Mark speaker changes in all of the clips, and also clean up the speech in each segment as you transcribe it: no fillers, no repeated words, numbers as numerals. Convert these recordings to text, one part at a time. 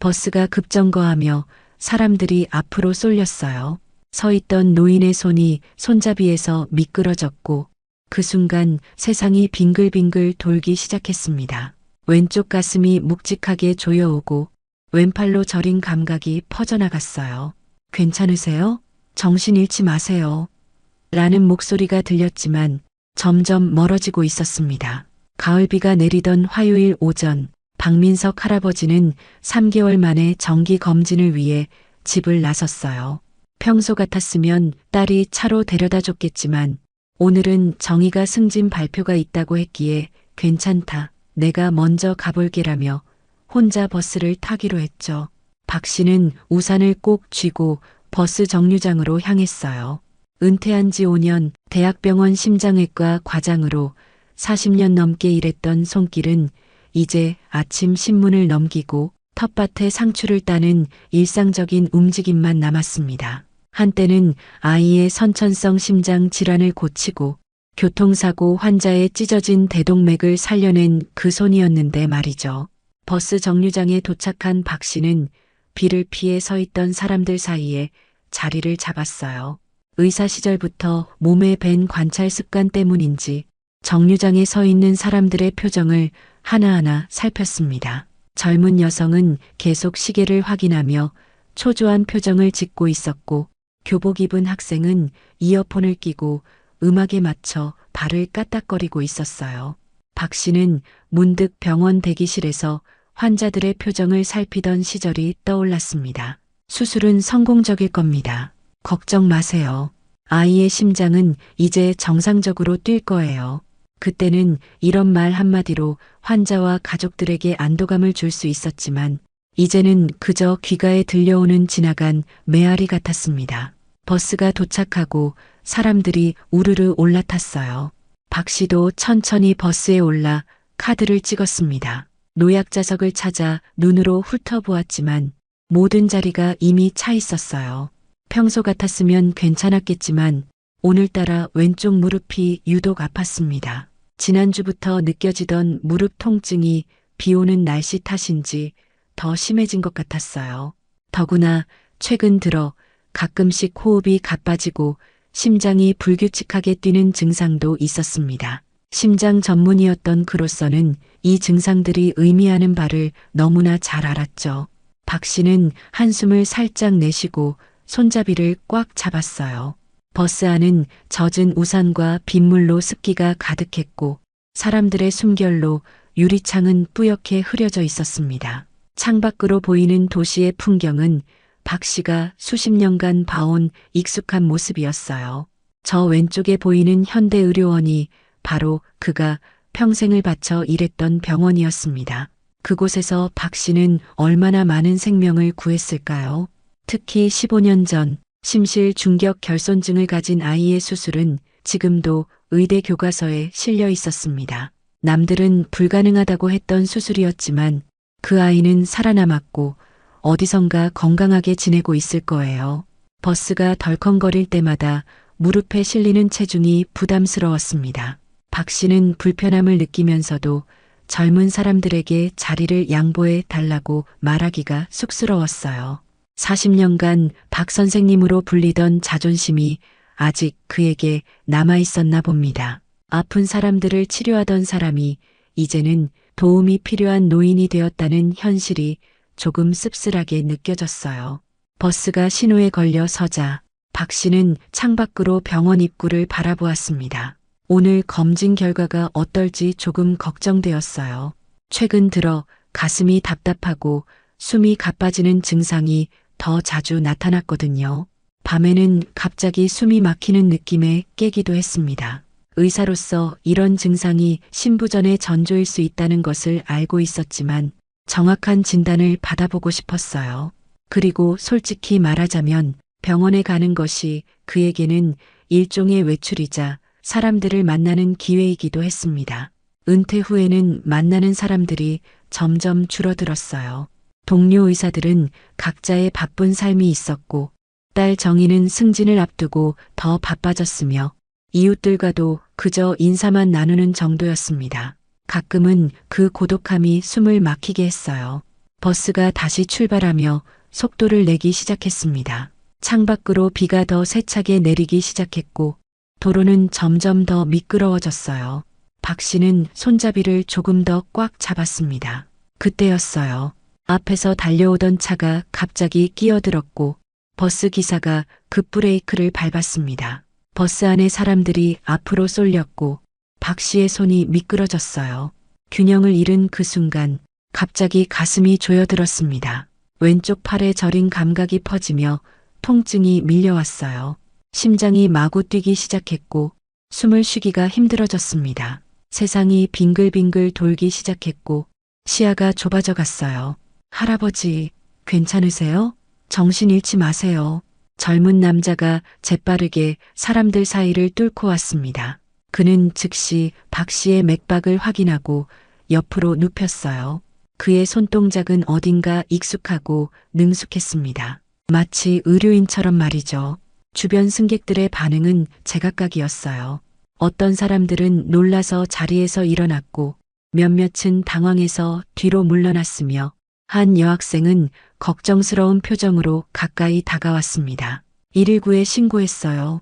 Speaker 1: 버스가 급정거하며 사람들이 앞으로 쏠렸어요. 서 있던 노인의 손이 손잡이에서 미끄러졌고 그 순간 세상이 빙글빙글 돌기 시작했습니다. 왼쪽 가슴이 묵직하게 조여오고 왼팔로 저린 감각이 퍼져나갔어요. 괜찮으세요? 정신 잃지 마세요. 라는 목소리가 들렸지만 점점 멀어지고 있었습니다. 가을비가 내리던 화요일 오전, 박민석 할아버지는 3개월 만에 정기 검진을 위해 집을 나섰어요. 평소 같았으면 딸이 차로 데려다 줬겠지만 오늘은 정희가 승진 발표가 있다고 했기에 괜찮다. 내가 먼저 가볼게라며 혼자 버스를 타기로 했죠. 박 씨는 우산을 꼭 쥐고 버스 정류장으로 향했어요. 은퇴한 지 5년 대학병원 심장외과 과장으로 40년 넘게 일했던 손길은 이제 아침 신문을 넘기고 텃밭에 상추를 따는 일상적인 움직임만 남았습니다. 한때는 아이의 선천성 심장 질환을 고치고 교통사고 환자의 찢어진 대동맥을 살려낸 그 손이었는데 말이죠. 버스 정류장에 도착한 박 씨는 비를 피해 서 있던 사람들 사이에 자리를 잡았어요. 의사 시절부터 몸에 밴 관찰 습관 때문인지 정류장에 서 있는 사람들의 표정을 하나하나 살폈습니다. 젊은 여성은 계속 시계를 확인하며 초조한 표정을 짓고 있었고 교복 입은 학생은 이어폰을 끼고 음악에 맞춰 발을 까딱거리고 있었어요. 박 씨는 문득 병원 대기실에서 환자들의 표정을 살피던 시절이 떠올랐습니다. 수술은 성공적일 겁니다. 걱정 마세요. 아이의 심장은 이제 정상적으로 뛸 거예요. 그때는 이런 말 한마디로 환자와 가족들에게 안도감을 줄 수 있었지만 이제는 그저 귀가에 들려오는 지나간 메아리 같았습니다. 버스가 도착하고 사람들이 우르르 올라탔어요. 박 씨도 천천히 버스에 올라 카드를 찍었습니다. 노약자석을 찾아 눈으로 훑어보았지만 모든 자리가 이미 차 있었어요. 평소 같았으면 괜찮았겠지만 오늘따라 왼쪽 무릎이 유독 아팠습니다. 지난주부터 느껴지던 무릎 통증이 비 오는 날씨 탓인지 더 심해진 것 같았어요. 더구나 최근 들어 가끔씩 호흡이 가빠지고 심장이 불규칙하게 뛰는 증상도 있었습니다. 심장 전문이었던 그로서는 이 증상들이 의미하는 바를 너무나 잘 알았죠. 박 씨는 한숨을 살짝 내쉬고 손잡이를 꽉 잡았어요. 버스 안은 젖은 우산과 빗물로 습기가 가득했고 사람들의 숨결로 유리창은 뿌옇게 흐려져 있었습니다. 창밖으로 보이는 도시의 풍경은 박 씨가 수십 년간 봐온 익숙한 모습이었어요. 저 왼쪽에 보이는 현대의료원이 바로 그가 평생을 바쳐 일했던 병원이었습니다. 그곳에서 박 씨는 얼마나 많은 생명을 구했을까요? 특히 15년 전 심실 중격 결손증을 가진 아이의 수술은 지금도 의대 교과서에 실려 있었습니다. 남들은 불가능하다고 했던 수술이었지만 그 아이는 살아남았고 어디선가 건강하게 지내고 있을 거예요. 버스가 덜컹거릴 때마다 무릎에 실리는 체중이 부담스러웠습니다. 박 씨는 불편함을 느끼면서도 젊은 사람들에게 자리를 양보해 달라고 말하기가 쑥스러웠어요. 40년간 박 선생님으로 불리던 자존심이 아직 그에게 남아 있었나 봅니다. 아픈 사람들을 치료하던 사람이 이제는 도움이 필요한 노인이 되었다는 현실이 조금 씁쓸하게 느껴졌어요. 버스가 신호에 걸려 서자 박 씨는 창밖으로 병원 입구를 바라보았습니다. 오늘 검진 결과가 어떨지 조금 걱정되었어요. 최근 들어 가슴이 답답하고 숨이 가빠지는 증상이 더 자주 나타났거든요. 밤에는 갑자기 숨이 막히는 느낌에 깨기도 했습니다. 의사로서 이런 증상이 신부전의 전조일 수 있다는 것을 알고 있었지만 정확한 진단을 받아보고 싶었어요. 그리고 솔직히 말하자면 병원에 가는 것이 그에게는 일종의 외출이자 사람들을 만나는 기회이기도 했습니다. 은퇴 후에는 만나는 사람들이 점점 줄어들었어요. 동료 의사들은 각자의 바쁜 삶이 있었고 딸 정희는 승진을 앞두고 더 바빠졌으며 이웃들과도 그저 인사만 나누는 정도였습니다. 가끔은 그 고독함이 숨을 막히게 했어요. 버스가 다시 출발하며 속도를 내기 시작했습니다. 창밖으로 비가 더 세차게 내리기 시작했고 도로는 점점 더 미끄러워졌어요. 박 씨는 손잡이를 조금 더 꽉 잡았습니다. 그때였어요. 앞에서 달려오던 차가 갑자기 끼어들었고 버스 기사가 급브레이크를 밟았습니다. 버스 안에 사람들이 앞으로 쏠렸고 박 씨의 손이 미끄러졌어요. 균형을 잃은 그 순간 갑자기 가슴이 조여들었습니다. 왼쪽 팔에 저린 감각이 퍼지며 통증이 밀려왔어요. 심장이 마구 뛰기 시작했고 숨을 쉬기가 힘들어졌습니다. 세상이 빙글빙글 돌기 시작했고 시야가 좁아져 갔어요. 할아버지, 괜찮으세요? 정신 잃지 마세요. 젊은 남자가 재빠르게 사람들 사이를 뚫고 왔습니다. 그는 즉시 박 씨의 맥박을 확인하고 옆으로 눕혔어요. 그의 손동작은 어딘가 익숙하고 능숙했습니다. 마치 의료인처럼 말이죠. 주변 승객들의 반응은 제각각이었어요. 어떤 사람들은 놀라서 자리에서 일어났고 몇몇은 당황해서 뒤로 물러났으며 한 여학생은 걱정스러운 표정으로 가까이 다가왔습니다. 119에 신고했어요.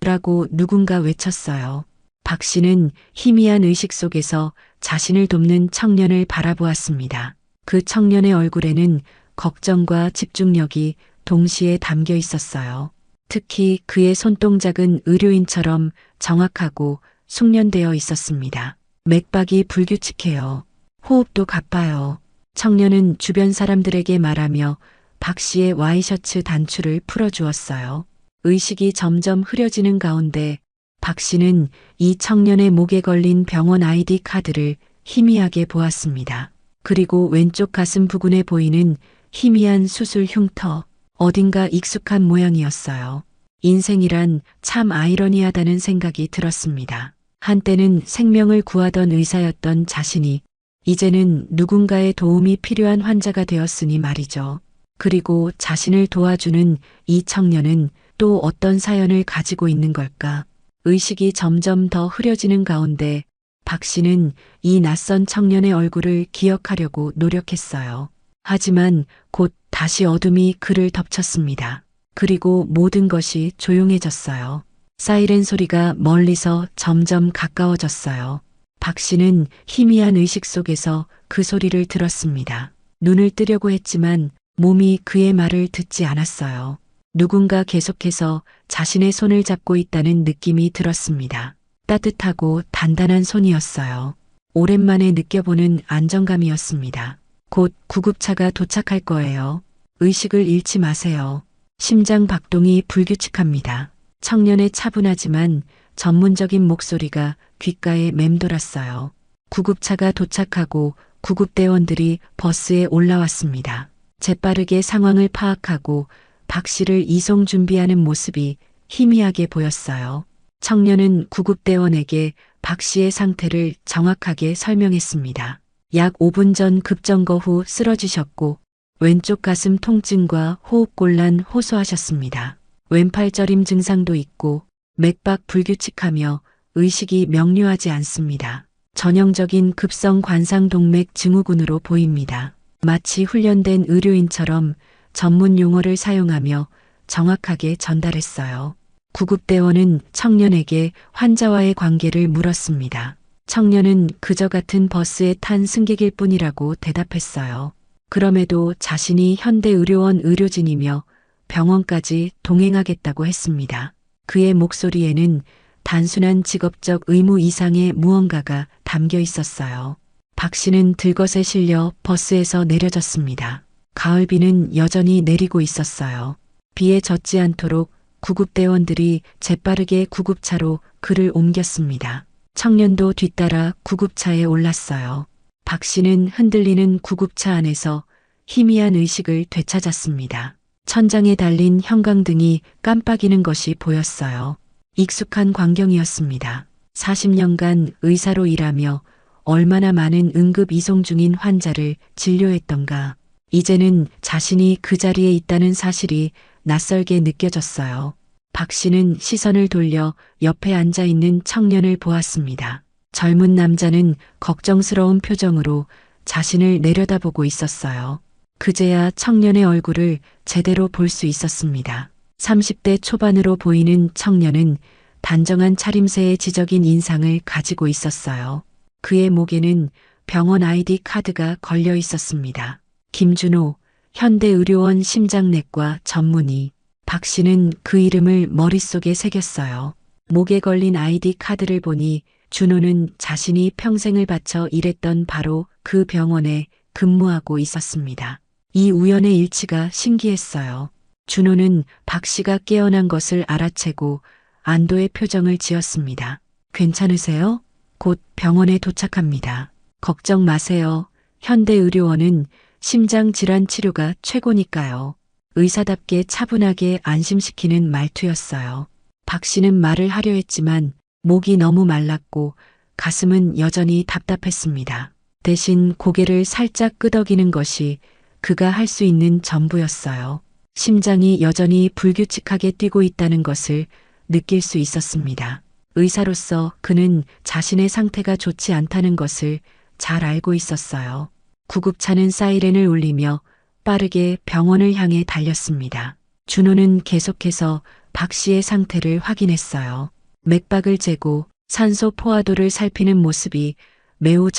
Speaker 1: 라고 누군가 외쳤어요. 박 씨는 희미한 의식 속에서 자신을 돕는 청년을 바라보았습니다. 그 청년의 얼굴에는 걱정과 집중력이 동시에 담겨 있었어요. 특히 그의 손동작은 의료인처럼 정확하고 숙련되어 있었습니다. 맥박이 불규칙해요. 호흡도 가빠요. 청년은 주변 사람들에게 말하며 박 씨의 와이셔츠 단추를 풀어주었어요. 의식이 점점 흐려지는 가운데 박 씨는 이 청년의 목에 걸린 병원 아이디 카드를 희미하게 보았습니다. 그리고 왼쪽 가슴 부근에 보이는 희미한 수술 흉터, 어딘가 익숙한 모양이었어요. 인생이란 참 아이러니하다는 생각이 들었습니다. 한때는 생명을 구하던 의사였던 자신이 이제는 누군가의 도움이 필요한 환자가 되었으니 말이죠. 그리고 자신을 도와주는 이 청년은 또 어떤 사연을 가지고 있는 걸까? 의식이 점점 더 흐려지는 가운데 박 씨는 이 낯선 청년의 얼굴을 기억하려고 노력했어요. 하지만 곧 다시 어둠이 그를 덮쳤습니다. 그리고 모든 것이 조용해졌어요. 사이렌 소리가 멀리서 점점 가까워졌어요. 박 씨는 희미한 의식 속에서 그 소리를 들었습니다. 눈을 뜨려고 했지만 몸이 그의 말을 듣지 않았어요. 누군가 계속해서 자신의 손을 잡고 있다는 느낌이 들었습니다. 따뜻하고 단단한 손이었어요. 오랜만에 느껴보는 안정감이었습니다. 곧 구급차가 도착할 거예요. 의식을 잃지 마세요. 심장 박동이 불규칙합니다. 청년의 차분하지만 전문적인 목소리가 귓가에 맴돌았어요. 구급차가 도착하고 구급대원들이 버스에 올라왔습니다. 재빠르게 상황을 파악하고 박 씨를 이송 준비하는 모습이 희미하게 보였어요. 청년은 구급대원에게 박 씨의 상태를 정확하게 설명했습니다. 약 5분 전 급정거 후 쓰러지셨고 왼쪽 가슴 통증과 호흡곤란 호소하셨습니다. 왼팔 저림 증상도 있고 맥박 불규칙하며 의식이 명료하지 않습니다. 전형적인 급성 관상 동맥 증후군으로 보입니다. 마치 훈련된 의료인처럼 전문 용어를 사용하며 정확하게 전달했어요. 구급대원은 청년에게 환자와의 관계를 물었습니다. 청년은 그저 같은 버스에 탄 승객일 뿐이라고 대답했어요. 그럼에도 자신이 현대의료원 의료진이며 병원까지 동행하겠다고 했습니다. 그의 목소리에는 단순한 직업적 의무 이상의 무언가가 담겨 있었어요. 박 씨는 들것에 실려 버스에서 내려졌습니다. 가을비는 여전히 내리고 있었어요. 비에 젖지 않도록 구급대원들이 재빠르게 구급차로 그를 옮겼습니다. 청년도 뒤따라 구급차에 올랐어요. 박 씨는 흔들리는 구급차 안에서 희미한 의식을 되찾았습니다. 천장에 달린 형광등이 깜빡이는 것이 보였어요. 익숙한 광경이었습니다. 40년간 의사로 일하며 얼마나 많은 응급 이송 중인 환자를 진료했던가. 이제는 자신이 그 자리에 있다는 사실이 낯설게 느껴졌어요. 박 씨는 시선을 돌려 옆에 앉아 있는 청년을 보았습니다. 젊은 남자는 걱정스러운 표정으로 자신을 내려다보고 있었어요. 그제야 청년의 얼굴을 제대로 볼 수 있었습니다. 30대 초반으로 보이는 청년은 단정한 차림새의 지적인 인상을 가지고 있었어요. 그의 목에는 병원 아이디 카드가 걸려 있었습니다. 김준호, 현대의료원 심장내과 전문의. 박 씨는 그 이름을 머릿속에 새겼어요. 목에 걸린 아이디 카드를 보니 준호는 자신이 평생을 바쳐 일했던 바로 그 병원에 근무하고 있었습니다. 이 우연의 일치가 신기했어요. 준호는 박 씨가 깨어난 것을 알아채고 안도의 표정을 지었습니다. 괜찮으세요? 곧 병원에 도착합니다. 걱정 마세요. 현대의료원은 심장질환 치료가 최고니까요. 의사답게 차분하게 안심시키는 말투였어요. 박 씨는 말을 하려 했지만 목이 너무 말랐고 가슴은 여전히 답답했습니다. 대신 고개를 살짝 끄덕이는 것이 그가 할 수 있는 전부였어요. 심장이 여전히 불규칙하게 뛰고 있다는 것을 느낄 수 있었습니다. 의사로서 그는 자신의 상태가 좋지 않다는 것을 잘 알고 있었어요. 구급차는 사이렌을 울리며 빠르게 병원을 향해 달렸습니다. 준호는 계속해서 박 씨의 상태를 확인했어요. 맥박을 재고 산소 포화도를 살피는 모습이 매우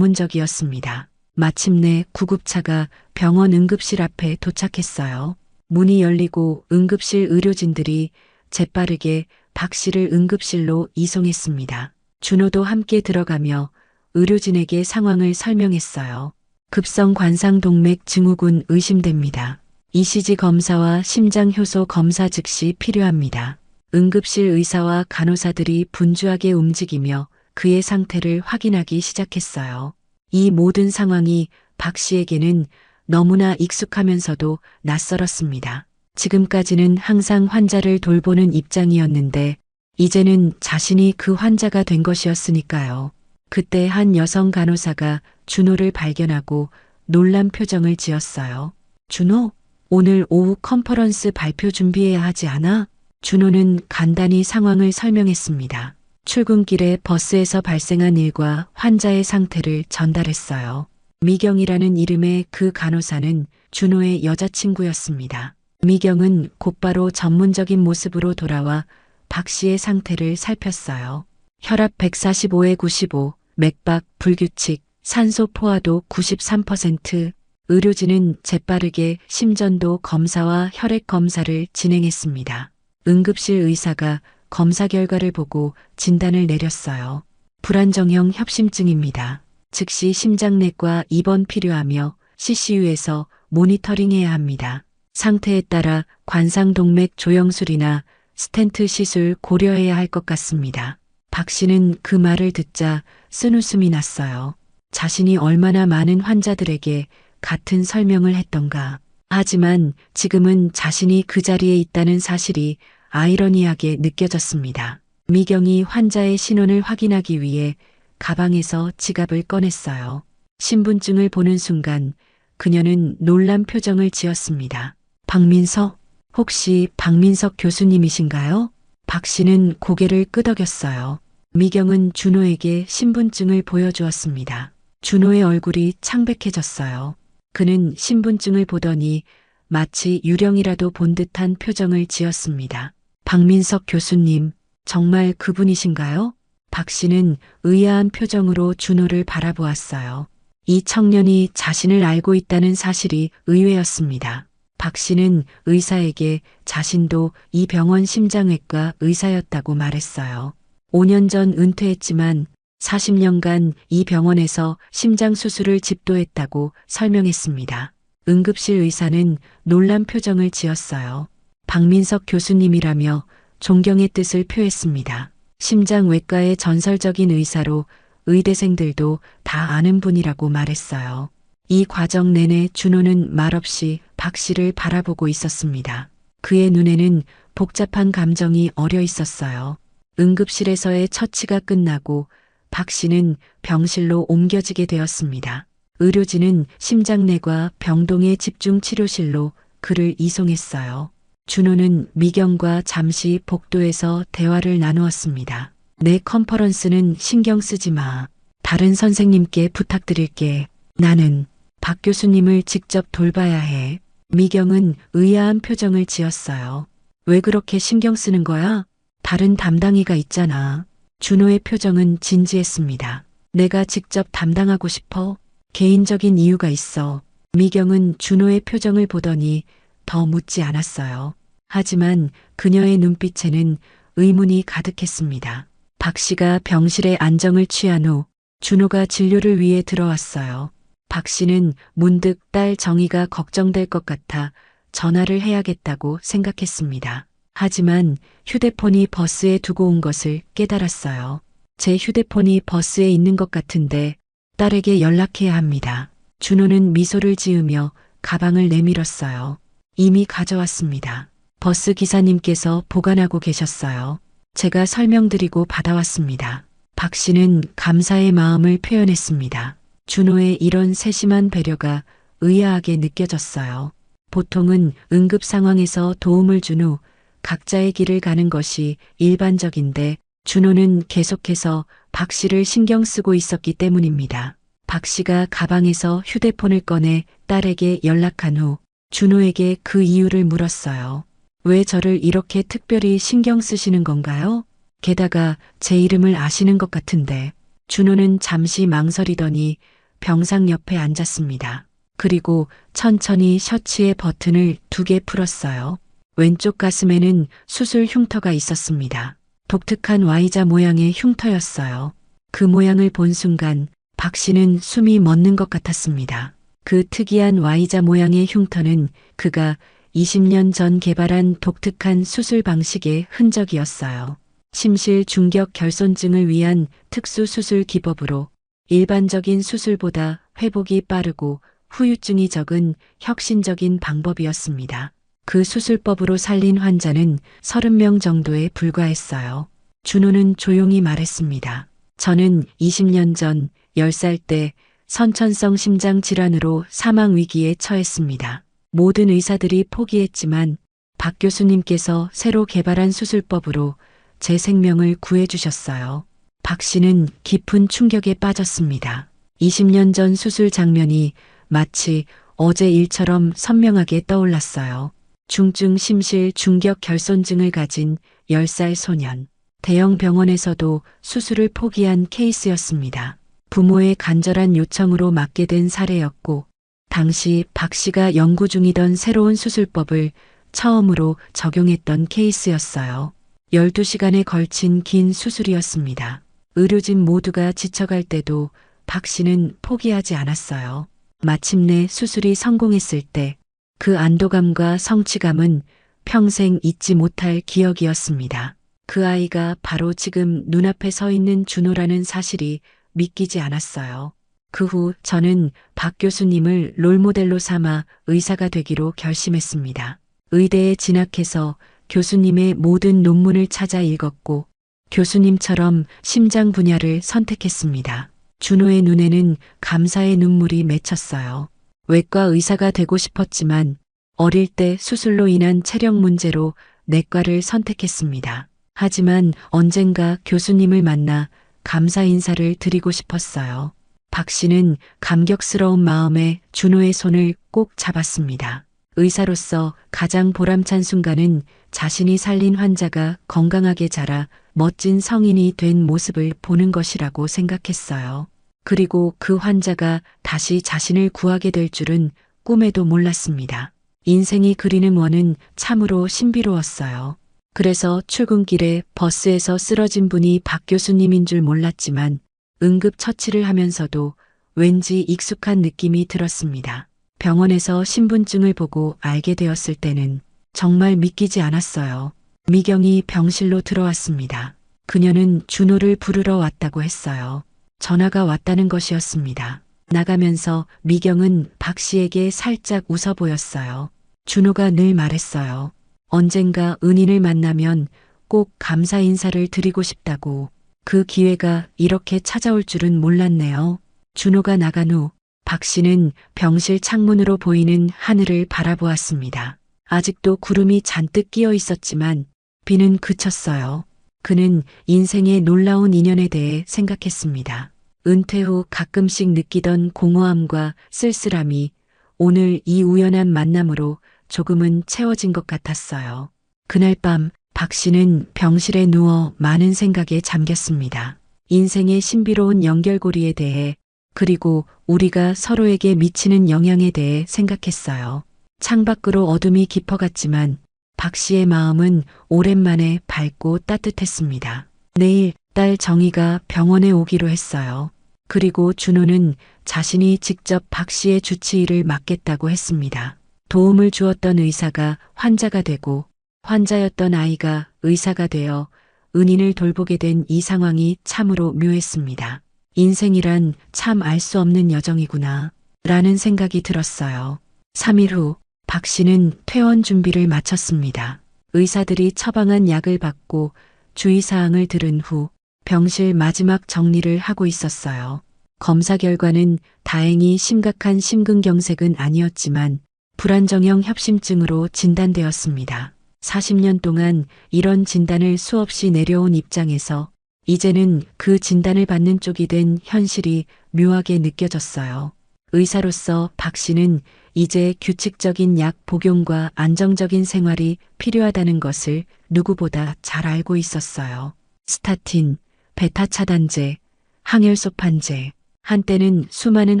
Speaker 1: 전문적이었습니다. 마침내 구급차가 병원 응급실 앞에 도착했어요. 문이 열리고 응급실 의료진들이 재빠르게 박 씨를 응급실로 이송했습니다. 준호도 함께 들어가며 의료진에게 상황을 설명했어요. 급성 관상동맥 증후군 의심됩니다. ECG 검사와 심장효소 검사 즉시 필요합니다. 응급실 의사와 간호사들이 분주하게 움직이며 그의 상태를 확인하기 시작했어요. 이 모든 상황이 박 씨에게는 너무나 익숙하면서도 낯설었습니다. 지금까지는 항상 환자를 돌보는 입장이었는데 이제는 자신이 그 환자가 된 것이었으니까요. 그때 한 여성 간호사가 준호를 발견하고 놀란 표정을 지었어요. 준호, 오늘 오후 컨퍼런스 발표 준비해야 하지 않아? 준호는 간단히 상황을 설명했습니다. 출근길에 버스에서 발생한 일과 환자의 상태를 전달했어요. 미경이라는 이름의 그 간호사는 준호의 여자친구였습니다. 미경은 곧바로 전문적인 모습으로 돌아와 박 씨의 상태를 살폈어요. 혈압 145에 95, 맥박 불규칙, 산소 포화도 93%. 의료진은 재빠르게 심전도 검사와 혈액 검사를 진행했습니다. 응급실 의사가 검사 결과를 보고 진단을 내렸어요. 불안정형 협심증입니다. 즉시 심장내과 입원 필요하며 CCU에서 모니터링해야 합니다. 상태에 따라 관상동맥 조영술이나 스텐트 시술 고려해야 할 것 같습니다. 박 씨는 그 말을 듣자 쓴웃음이 났어요. 자신이 얼마나 많은 환자들에게 같은 설명을 했던가. 하지만 지금은 자신이 그 자리에 있다는 사실이 아이러니하게 느껴졌습니다. 미경이 환자의 신원을 확인하기 위해 가방에서 지갑을 꺼냈어요. 신분증을 보는 순간 그녀는 놀란 표정을 지었습니다. 박민석, 혹시 박민석 교수님이신가요? 박 씨는 고개를 끄덕였어요. 미경은 준호에게 신분증을 보여주었습니다. 준호의 얼굴이 창백해졌어요. 그는 신분증을 보더니 마치 유령이라도 본 듯한 표정을 지었습니다. 박민석 교수님, 정말 그분이신가요? 박 씨는 의아한 표정으로 준호를 바라보았어요. 이 청년이 자신을 알고 있다는 사실이 의외였습니다. 박 씨는 의사에게 자신도 이 병원 심장외과 의사였다고 말했어요. 5년 전 은퇴했지만 40년간 이 병원에서 심장수술을 집도했다고 설명했습니다. 응급실 의사는 놀란 표정을 지었어요. 박민석 교수님이라며 존경의 뜻을 표했습니다. 심장외과의 전설적인 의사로 의대생들도 다 아는 분이라고 말했어요. 이 과정 내내 준호는 말없이 박 씨를 바라보고 있었습니다. 그의 눈에는 복잡한 감정이 어려 있었어요. 응급실에서의 처치가 끝나고 박 씨는 병실로 옮겨지게 되었습니다. 의료진은 심장내과 병동의 집중치료실로 그를 이송했어요. 준호는 미경과 잠시 복도에서 대화를 나누었습니다. 내 컨퍼런스는 신경 쓰지 마. 다른 선생님께 부탁드릴게. 나는 박 교수님을 직접 돌봐야 해. 미경은 의아한 표정을 지었어요. 왜 그렇게 신경 쓰는 거야? 다른 담당이가 있잖아. 준호의 표정은 진지했습니다. 내가 직접 담당하고 싶어. 개인적인 이유가 있어. 미경은 준호의 표정을 보더니 더 묻지 않았어요. 하지만 그녀의 눈빛에는 의문이 가득했습니다. 박 씨가 병실에 안정을 취한 후 준호가 진료를 위해 들어왔어요. 박 씨는 문득 딸 정희가 걱정될 것 같아 전화를 해야겠다고 생각했습니다. 하지만 휴대폰이 버스에 두고 온 것을 깨달았어요. 제 휴대폰이 버스에 있는 것 같은데 딸에게 연락해야 합니다. 준호는 미소를 지으며 가방을 내밀었어요. 이미 가져왔습니다. 버스 기사님께서 보관하고 계셨어요. 제가 설명드리고 받아왔습니다. 박 씨는 감사의 마음을 표현했습니다. 준호의 이런 세심한 배려가 의아하게 느껴졌어요. 보통은 응급 상황에서 도움을 준 후 각자의 길을 가는 것이 일반적인데 준호는 계속해서 박 씨를 신경 쓰고 있었기 때문입니다. 박 씨가 가방에서 휴대폰을 꺼내 딸에게 연락한 후 준호에게 그 이유를 물었어요. 왜 저를 이렇게 특별히 신경 쓰시는 건가요? 게다가 제 이름을 아시는 것 같은데. 준호는 잠시 망설이더니 병상 옆에 앉았습니다. 그리고 천천히 셔츠의 버튼을 2개 풀었어요. 왼쪽 가슴에는 수술 흉터가 있었습니다. 독특한 Y자 모양의 흉터였어요. 그 모양을 본 순간 박 씨는 숨이 멎는 것 같았습니다. 그 특이한 Y자 모양의 흉터는 그가 20년 전 개발한 독특한 수술 방식의 흔적이었어요. 심실 중격 결손증을 위한 특수 수술 기법으로 일반적인 수술보다 회복이 빠르고 후유증이 적은 혁신적인 방법이었습니다. 그 수술법으로 살린 환자는 30명 정도에 불과했어요. 준호는 조용히 말했습니다. 저는 20년 전 10살 때 선천성 심장 질환으로 사망 위기에 처했습니다. 모든 의사들이 포기했지만 박 교수님께서 새로 개발한 수술법으로 제 생명을 구해주셨어요. 박 씨는 깊은 충격에 빠졌습니다. 20년 전 수술 장면이 마치 어제 일처럼 선명하게 떠올랐어요. 중증 심실 중격 결손증을 가진 10살 소년. 대형 병원에서도 수술을 포기한 케이스였습니다. 부모의 간절한 요청으로 맡게 된 사례였고, 당시 박 씨가 연구 중이던 새로운 수술법을 처음으로 적용했던 케이스였어요. 12시간에 걸친 긴 수술이었습니다. 의료진 모두가 지쳐갈 때도 박 씨는 포기하지 않았어요. 마침내 수술이 성공했을 때 그 안도감과 성취감은 평생 잊지 못할 기억이었습니다. 그 아이가 바로 지금 눈앞에 서 있는 준호라는 사실이 믿기지 않았어요. 그 후 저는 박 교수님을 롤모델로 삼아 의사가 되기로 결심했습니다. 의대에 진학해서 교수님의 모든 논문을 찾아 읽었고 교수님처럼 심장 분야를 선택했습니다. 준호의 눈에는 감사의 눈물이 맺혔어요. 외과 의사가 되고 싶었지만 어릴 때 수술로 인한 체력 문제로 내과를 선택했습니다. 하지만 언젠가 교수님을 만나 감사 인사를 드리고 싶었어요. 박 씨는 감격스러운 마음에 준호의 손을 꼭 잡았습니다. 의사로서 가장 보람찬 순간은 자신이 살린 환자가 건강하게 자라 멋진 성인이 된 모습을 보는 것이라고 생각했어요. 그리고 그 환자가 다시 자신을 구하게 될 줄은 꿈에도 몰랐습니다. 인생이 그리는 원은 참으로 신비로웠어요. 그래서 출근길에 버스에서 쓰러진 분이 박 교수님인 줄 몰랐지만 응급처치를 하면서도 왠지 익숙한 느낌이 들었습니다. 병원에서 신분증을 보고 알게 되었을 때는 정말 믿기지 않았어요. 미경이 병실로 들어왔습니다. 그녀는 준호를 부르러 왔다고 했어요. 전화가 왔다는 것이었습니다. 나가면서 미경은 박 씨에게 살짝 웃어 보였어요. 준호가 늘 말했어요. 언젠가 은인을 만나면 꼭 감사 인사를 드리고 싶다고. 그 기회가 이렇게 찾아올 줄은 몰랐네요. 준호가 나간 후 박 씨는 병실 창문으로 보이는 하늘을 바라보았습니다. 아직도 구름이 잔뜩 끼어 있었지만 비는 그쳤어요. 그는 인생의 놀라운 인연에 대해 생각했습니다. 은퇴 후 가끔씩 느끼던 공허함과 쓸쓸함이 오늘 이 우연한 만남으로 조금은 채워진 것 같았어요. 그날 밤 박 씨는 병실에 누워 많은 생각에 잠겼습니다. 인생의 신비로운 연결고리에 대해, 그리고 우리가 서로에게 미치는 영향에 대해 생각했어요. 창밖으로 어둠이 깊어갔지만 박 씨의 마음은 오랜만에 밝고 따뜻했습니다. 내일 딸 정희가 병원에 오기로 했어요. 그리고 준호는 자신이 직접 박 씨의 주치의를 맡겠다고 했습니다. 도움을 주었던 의사가 환자가 되고 환자였던 아이가 의사가 되어 은인을 돌보게 된 이 상황이 참으로 묘했습니다. 인생이란 참 알 수 없는 여정이구나 라는 생각이 들었어요. 3일 후 박 씨는 퇴원 준비를 마쳤습니다. 의사들이 처방한 약을 받고 주의사항을 들은 후 병실 마지막 정리를 하고 있었어요. 검사 결과는 다행히 심각한 심근경색은 아니었지만 불안정형 협심증으로 진단되었습니다. 40년 동안 이런 진단을 수없이 내려온 입장에서 이제는 그 진단을 받는 쪽이 된 현실이 묘하게 느껴졌어요. 의사로서 박 씨는 이제 규칙적인 약 복용과 안정적인 생활이 필요하다는 것을 누구보다 잘 알고 있었어요. 스타틴, 베타 차단제, 항혈소판제, 한때는 수많은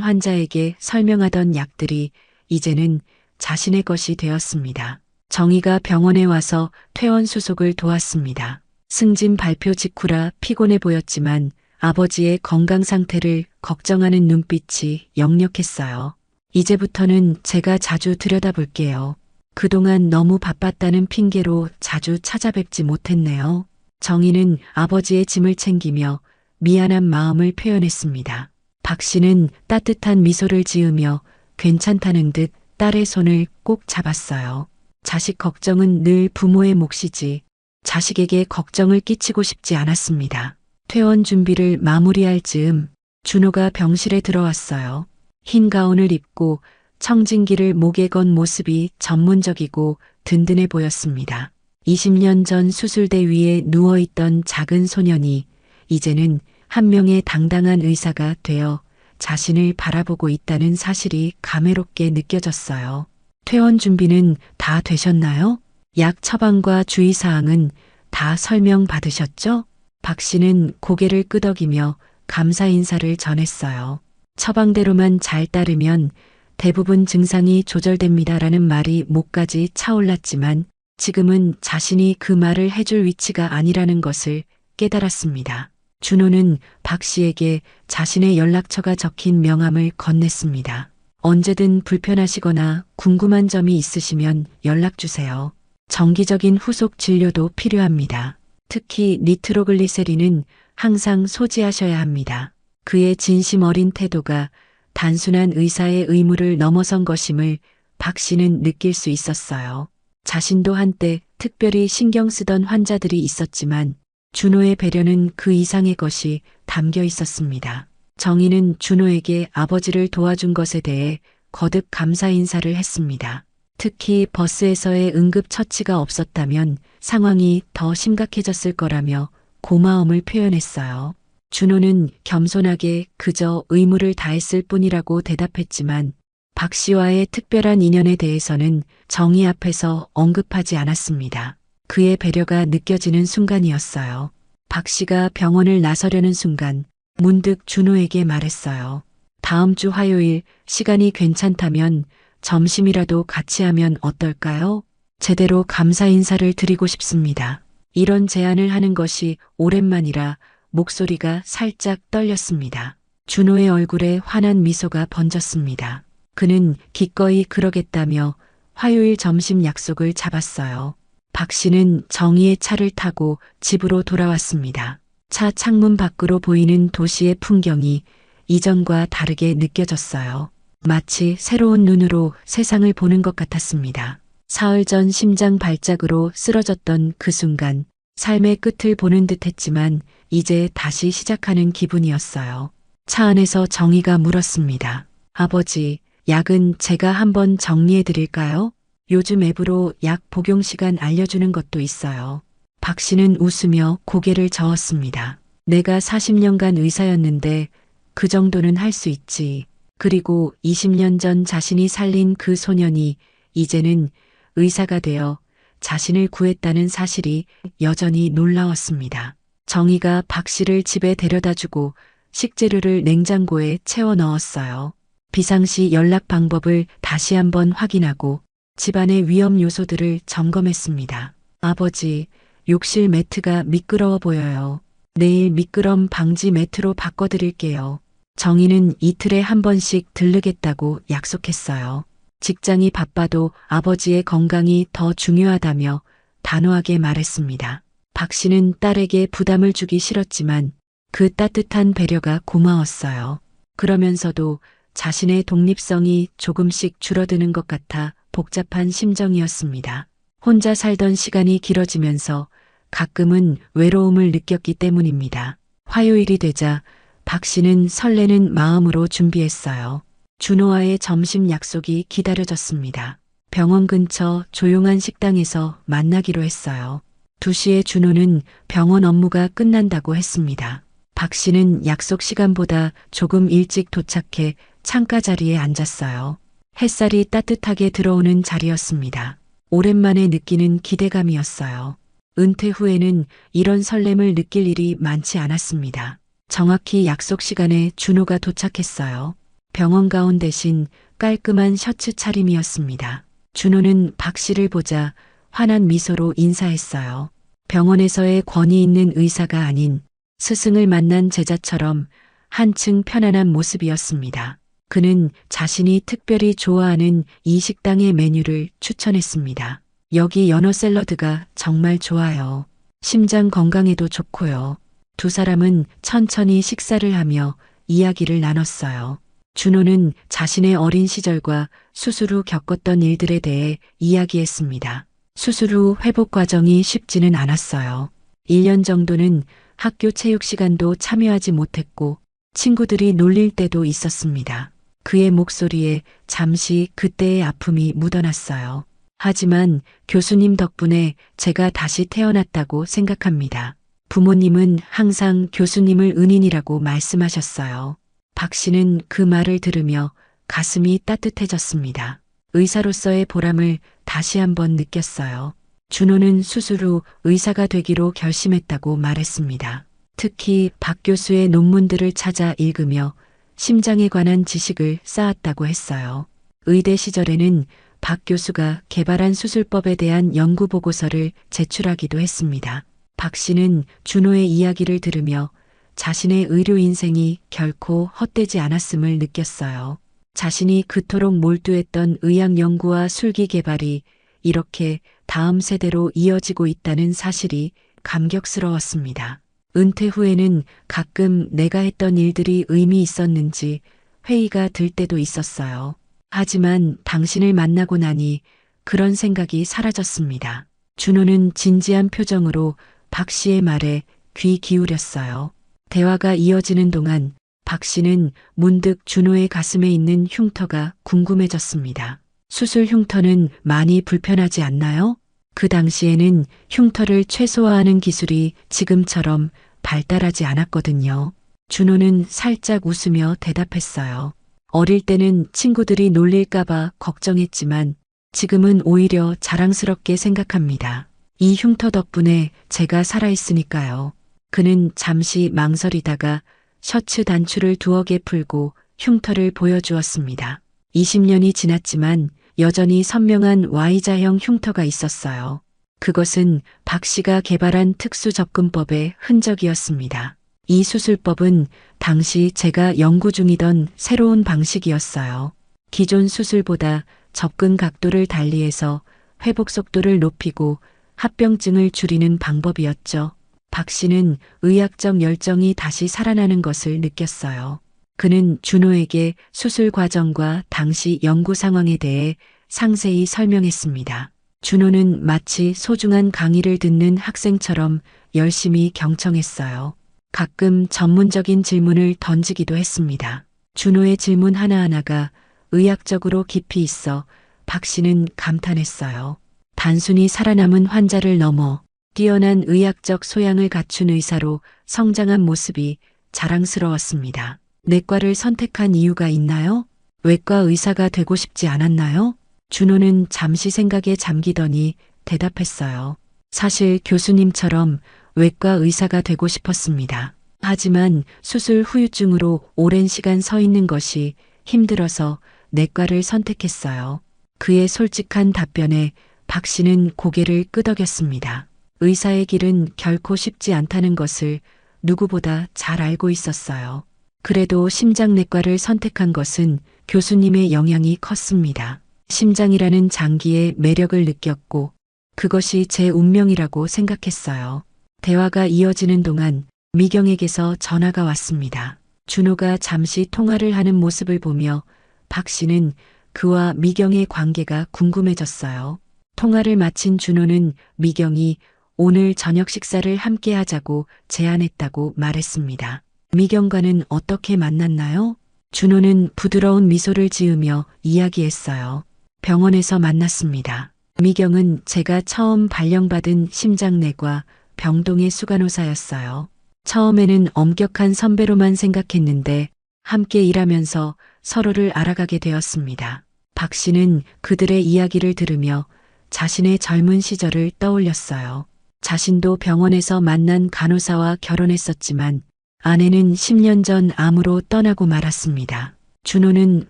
Speaker 1: 환자에게 설명하던 약들이 이제는 자신의 것이 되었습니다. 정희가 병원에 와서 퇴원 수속을 도왔습니다. 승진 발표 직후라 피곤해 보였지만 아버지의 건강 상태를 걱정하는 눈빛이 역력했어요. 이제부터는 제가 자주 들여다볼게요. 그동안 너무 바빴다는 핑계로 자주 찾아뵙지 못했네요. 정희는 아버지의 짐을 챙기며 미안한 마음을 표현했습니다. 박 씨는 따뜻한 미소를 지으며 괜찮다는 듯 딸의 손을 꼭 잡았어요. 자식 걱정은 늘 부모의 몫이지 자식에게 걱정을 끼치고 싶지 않았습니다. 퇴원 준비를 마무리할 즈음 준호가 병실에 들어왔어요. 흰 가운을 입고 청진기를 목에 건 모습이 전문적이고 든든해 보였습니다. 20년 전 수술대 위에 누워있던 작은 소년이 이제는 한 명의 당당한 의사가 되어 자신을 바라보고 있다는 사실이 감회롭게 느껴졌어요. 퇴원 준비는 다 되셨나요? 약 처방과 주의사항은 다 설명받으셨죠? 박 씨는 고개를 끄덕이며 감사 인사를 전했어요. 처방대로만 잘 따르면 대부분 증상이 조절됩니다라는 말이 목까지 차올랐지만 지금은 자신이 그 말을 해줄 위치가 아니라는 것을 깨달았습니다. 준호는 박 씨에게 자신의 연락처가 적힌 명함을 건넸습니다. 언제든 불편하시거나 궁금한 점이 있으시면 연락주세요. 정기적인 후속 진료도 필요합니다. 특히 니트로글리세린은 항상 소지하셔야 합니다. 그의 진심 어린 태도가 단순한 의사의 의무를 넘어선 것임을 박 씨는 느낄 수 있었어요. 자신도 한때 특별히 신경 쓰던 환자들이 있었지만 준호의 배려는 그 이상의 것이 담겨 있었습니다. 정희는 준호에게 아버지를 도와준 것에 대해 거듭 감사 인사를 했습니다. 특히 버스에서의 응급 처치가 없었다면 상황이 더 심각해졌을 거라며 고마움을 표현했어요. 준호는 겸손하게 그저 의무를 다했을 뿐이라고 대답했지만 박 씨와의 특별한 인연에 대해서는 정희 앞에서 언급하지 않았습니다. 그의 배려가 느껴지는 순간이었어요. 박 씨가 병원을 나서려는 순간 문득 준호에게 말했어요. 다음 주 화요일 시간이 괜찮다면 점심이라도 같이 하면 어떨까요? 제대로 감사 인사를 드리고 싶습니다. 이런 제안을 하는 것이 오랜만이라 목소리가 살짝 떨렸습니다. 준호의 얼굴에 환한 미소가 번졌습니다. 그는 기꺼이 그러겠다며 화요일 점심 약속을 잡았어요. 박 씨는 정희의 차를 타고 집으로 돌아왔습니다. 차 창문 밖으로 보이는 도시의 풍경이 이전과 다르게 느껴졌어요. 마치 새로운 눈으로 세상을 보는 것 같았습니다. 사흘 전 심장 발작으로 쓰러졌던 그 순간 삶의 끝을 보는 듯 했지만 이제 다시 시작하는 기분이었어요. 차 안에서 정희가 물었습니다. 아버지, 약은 제가 한번 정리해 드릴까요? 요즘 앱으로 약 복용 시간 알려주는 것도 있어요. 박 씨는 웃으며 고개를 저었습니다. 내가 40년간 의사였는데 그 정도는 할 수 있지. 그리고 20년 전 자신이 살린 그 소년이 이제는 의사가 되어 자신을 구했다는 사실이 여전히 놀라웠습니다. 정희가 박 씨를 집에 데려다 주고 식재료를 냉장고에 채워 넣었어요. 비상시 연락 방법을 다시 한번 확인하고 집안의 위험 요소들을 점검했습니다. 아버지, 욕실 매트가 미끄러워 보여요. 내일 미끄럼 방지 매트로 바꿔드릴게요. 정희는 이틀에 한 번씩 들르겠다고 약속했어요. 직장이 바빠도 아버지의 건강이 더 중요하다며 단호하게 말했습니다. 박 씨는 딸에게 부담을 주기 싫었지만 그 따뜻한 배려가 고마웠어요. 그러면서도 자신의 독립성이 조금씩 줄어드는 것 같아 복잡한 심정이었습니다. 혼자 살던 시간이 길어지면서 가끔은 외로움을 느꼈기 때문입니다. 화요일이 되자 박 씨는 설레는 마음으로 준비했어요. 준호와의 점심 약속이 기다려졌습니다. 병원 근처 조용한 식당에서 만나기로 했어요. 2시에 준호는 병원 업무가 끝난다고 했습니다. 박 씨는 약속 시간보다 조금 일찍 도착해 창가 자리에 앉았어요. 햇살이 따뜻하게 들어오는 자리였습니다. 오랜만에 느끼는 기대감이었어요. 은퇴 후에는 이런 설렘을 느낄 일이 많지 않았습니다. 정확히 약속 시간에 준호가 도착했어요. 병원 가운 대신 깔끔한 셔츠 차림이었습니다. 준호는 박 씨를 보자 환한 미소로 인사했어요. 병원에서의 권위 있는 의사가 아닌 스승을 만난 제자처럼 한층 편안한 모습이었습니다. 그는 자신이 특별히 좋아하는 이 식당의 메뉴를 추천했습니다. 여기 연어 샐러드가 정말 좋아요. 심장 건강에도 좋고요. 두 사람은 천천히 식사를 하며 이야기를 나눴어요. 준호는 자신의 어린 시절과 수술 후 겪었던 일들에 대해 이야기했습니다. 수술 후 회복 과정이 쉽지는 않았어요. 1년 정도는 학교 체육 시간도 참여하지 못했고 친구들이 놀릴 때도 있었습니다. 그의 목소리에 잠시 그때의 아픔이 묻어났어요. 하지만 교수님 덕분에 제가 다시 태어났다고 생각합니다. 부모님은 항상 교수님을 은인이라고 말씀하셨어요. 박 씨는 그 말을 들으며 가슴이 따뜻해졌습니다. 의사로서의 보람을 다시 한번 느꼈어요. 준호는 수술 후 의사가 되기로 결심했다고 말했습니다. 특히 박 교수의 논문들을 찾아 읽으며 심장에 관한 지식을 쌓았다고 했어요. 의대 시절에는 박 교수가 개발한 수술법에 대한 연구 보고서를 제출하기도 했습니다. 박 씨는 준호의 이야기를 들으며 자신의 의료 인생이 결코 헛되지 않았음을 느꼈어요. 자신이 그토록 몰두했던 의학 연구와 술기 개발이 이렇게 다음 세대로 이어지고 있다는 사실이 감격스러웠습니다. 은퇴 후에는 가끔 내가 했던 일들이 의미 있었는지 회의가 들 때도 있었어요. 하지만 당신을 만나고 나니 그런 생각이 사라졌습니다. 준호는 진지한 표정으로 박 씨의 말에 귀 기울였어요. 대화가 이어지는 동안 박 씨는 문득 준호의 가슴에 있는 흉터가 궁금해졌습니다. 수술 흉터는 많이 불편하지 않나요? 그 당시에는 흉터를 최소화하는 기술이 지금처럼 발달하지 않았거든요. 준호는 살짝 웃으며 대답했어요. 어릴 때는 친구들이 놀릴까봐 걱정했지만 지금은 오히려 자랑스럽게 생각합니다. 이 흉터 덕분에 제가 살아있으니까요. 그는 잠시 망설이다가 셔츠 단추를 두어 개 풀고 흉터를 보여주었습니다. 20년이 지났지만 여전히 선명한 Y자형 흉터가 있었어요. 그것은 박 씨가 개발한 특수 접근법의 흔적이었습니다. 이 수술법은 당시 제가 연구 중이던 새로운 방식이었어요. 기존 수술보다 접근 각도를 달리해서 회복 속도를 높이고 합병증을 줄이는 방법이었죠. 박 씨는 의학적 열정이 다시 살아나는 것을 느꼈어요. 그는 준호에게 수술 과정과 당시 연구 상황에 대해 상세히 설명했습니다. 준호는 마치 소중한 강의를 듣는 학생처럼 열심히 경청했어요. 가끔 전문적인 질문을 던지기도 했습니다. 준호의 질문 하나하나가 의학적으로 깊이 있어 박 씨는 감탄했어요. 단순히 살아남은 환자를 넘어 뛰어난 의학적 소양을 갖춘 의사로 성장한 모습이 자랑스러웠습니다. 내과를 선택한 이유가 있나요? 외과 의사가 되고 싶지 않았나요? 준호는 잠시 생각에 잠기더니 대답했어요. 사실 교수님처럼 외과 의사가 되고 싶었습니다. 하지만 수술 후유증으로 오랜 시간 서 있는 것이 힘들어서 내과를 선택했어요. 그의 솔직한 답변에 박 씨는 고개를 끄덕였습니다. 의사의 길은 결코 쉽지 않다는 것을 누구보다 잘 알고 있었어요. 그래도 심장내과를 선택한 것은 교수님의 영향이 컸습니다. 심장이라는 장기의 매력을 느꼈고 그것이 제 운명이라고 생각했어요. 대화가 이어지는 동안 미경에게서 전화가 왔습니다. 준호가 잠시 통화를 하는 모습을 보며 박 씨는 그와 미경의 관계가 궁금해졌어요. 통화를 마친 준호는 미경이 오늘 저녁 식사를 함께 하자고 제안했다고 말했습니다. 미경과는 어떻게 만났나요? 준호는 부드러운 미소를 지으며 이야기했어요. 병원에서 만났습니다. 미경은 제가 처음 발령받은 심장내과 병동의 수간호사였어요. 처음에는 엄격한 선배로만 생각했는데 함께 일하면서 서로를 알아가게 되었습니다. 박 씨는 그들의 이야기를 들으며 자신의 젊은 시절을 떠올렸어요. 자신도 병원에서 만난 간호사와 결혼했었지만 아내는 10년 전 암으로 떠나고 말았습니다. 준호는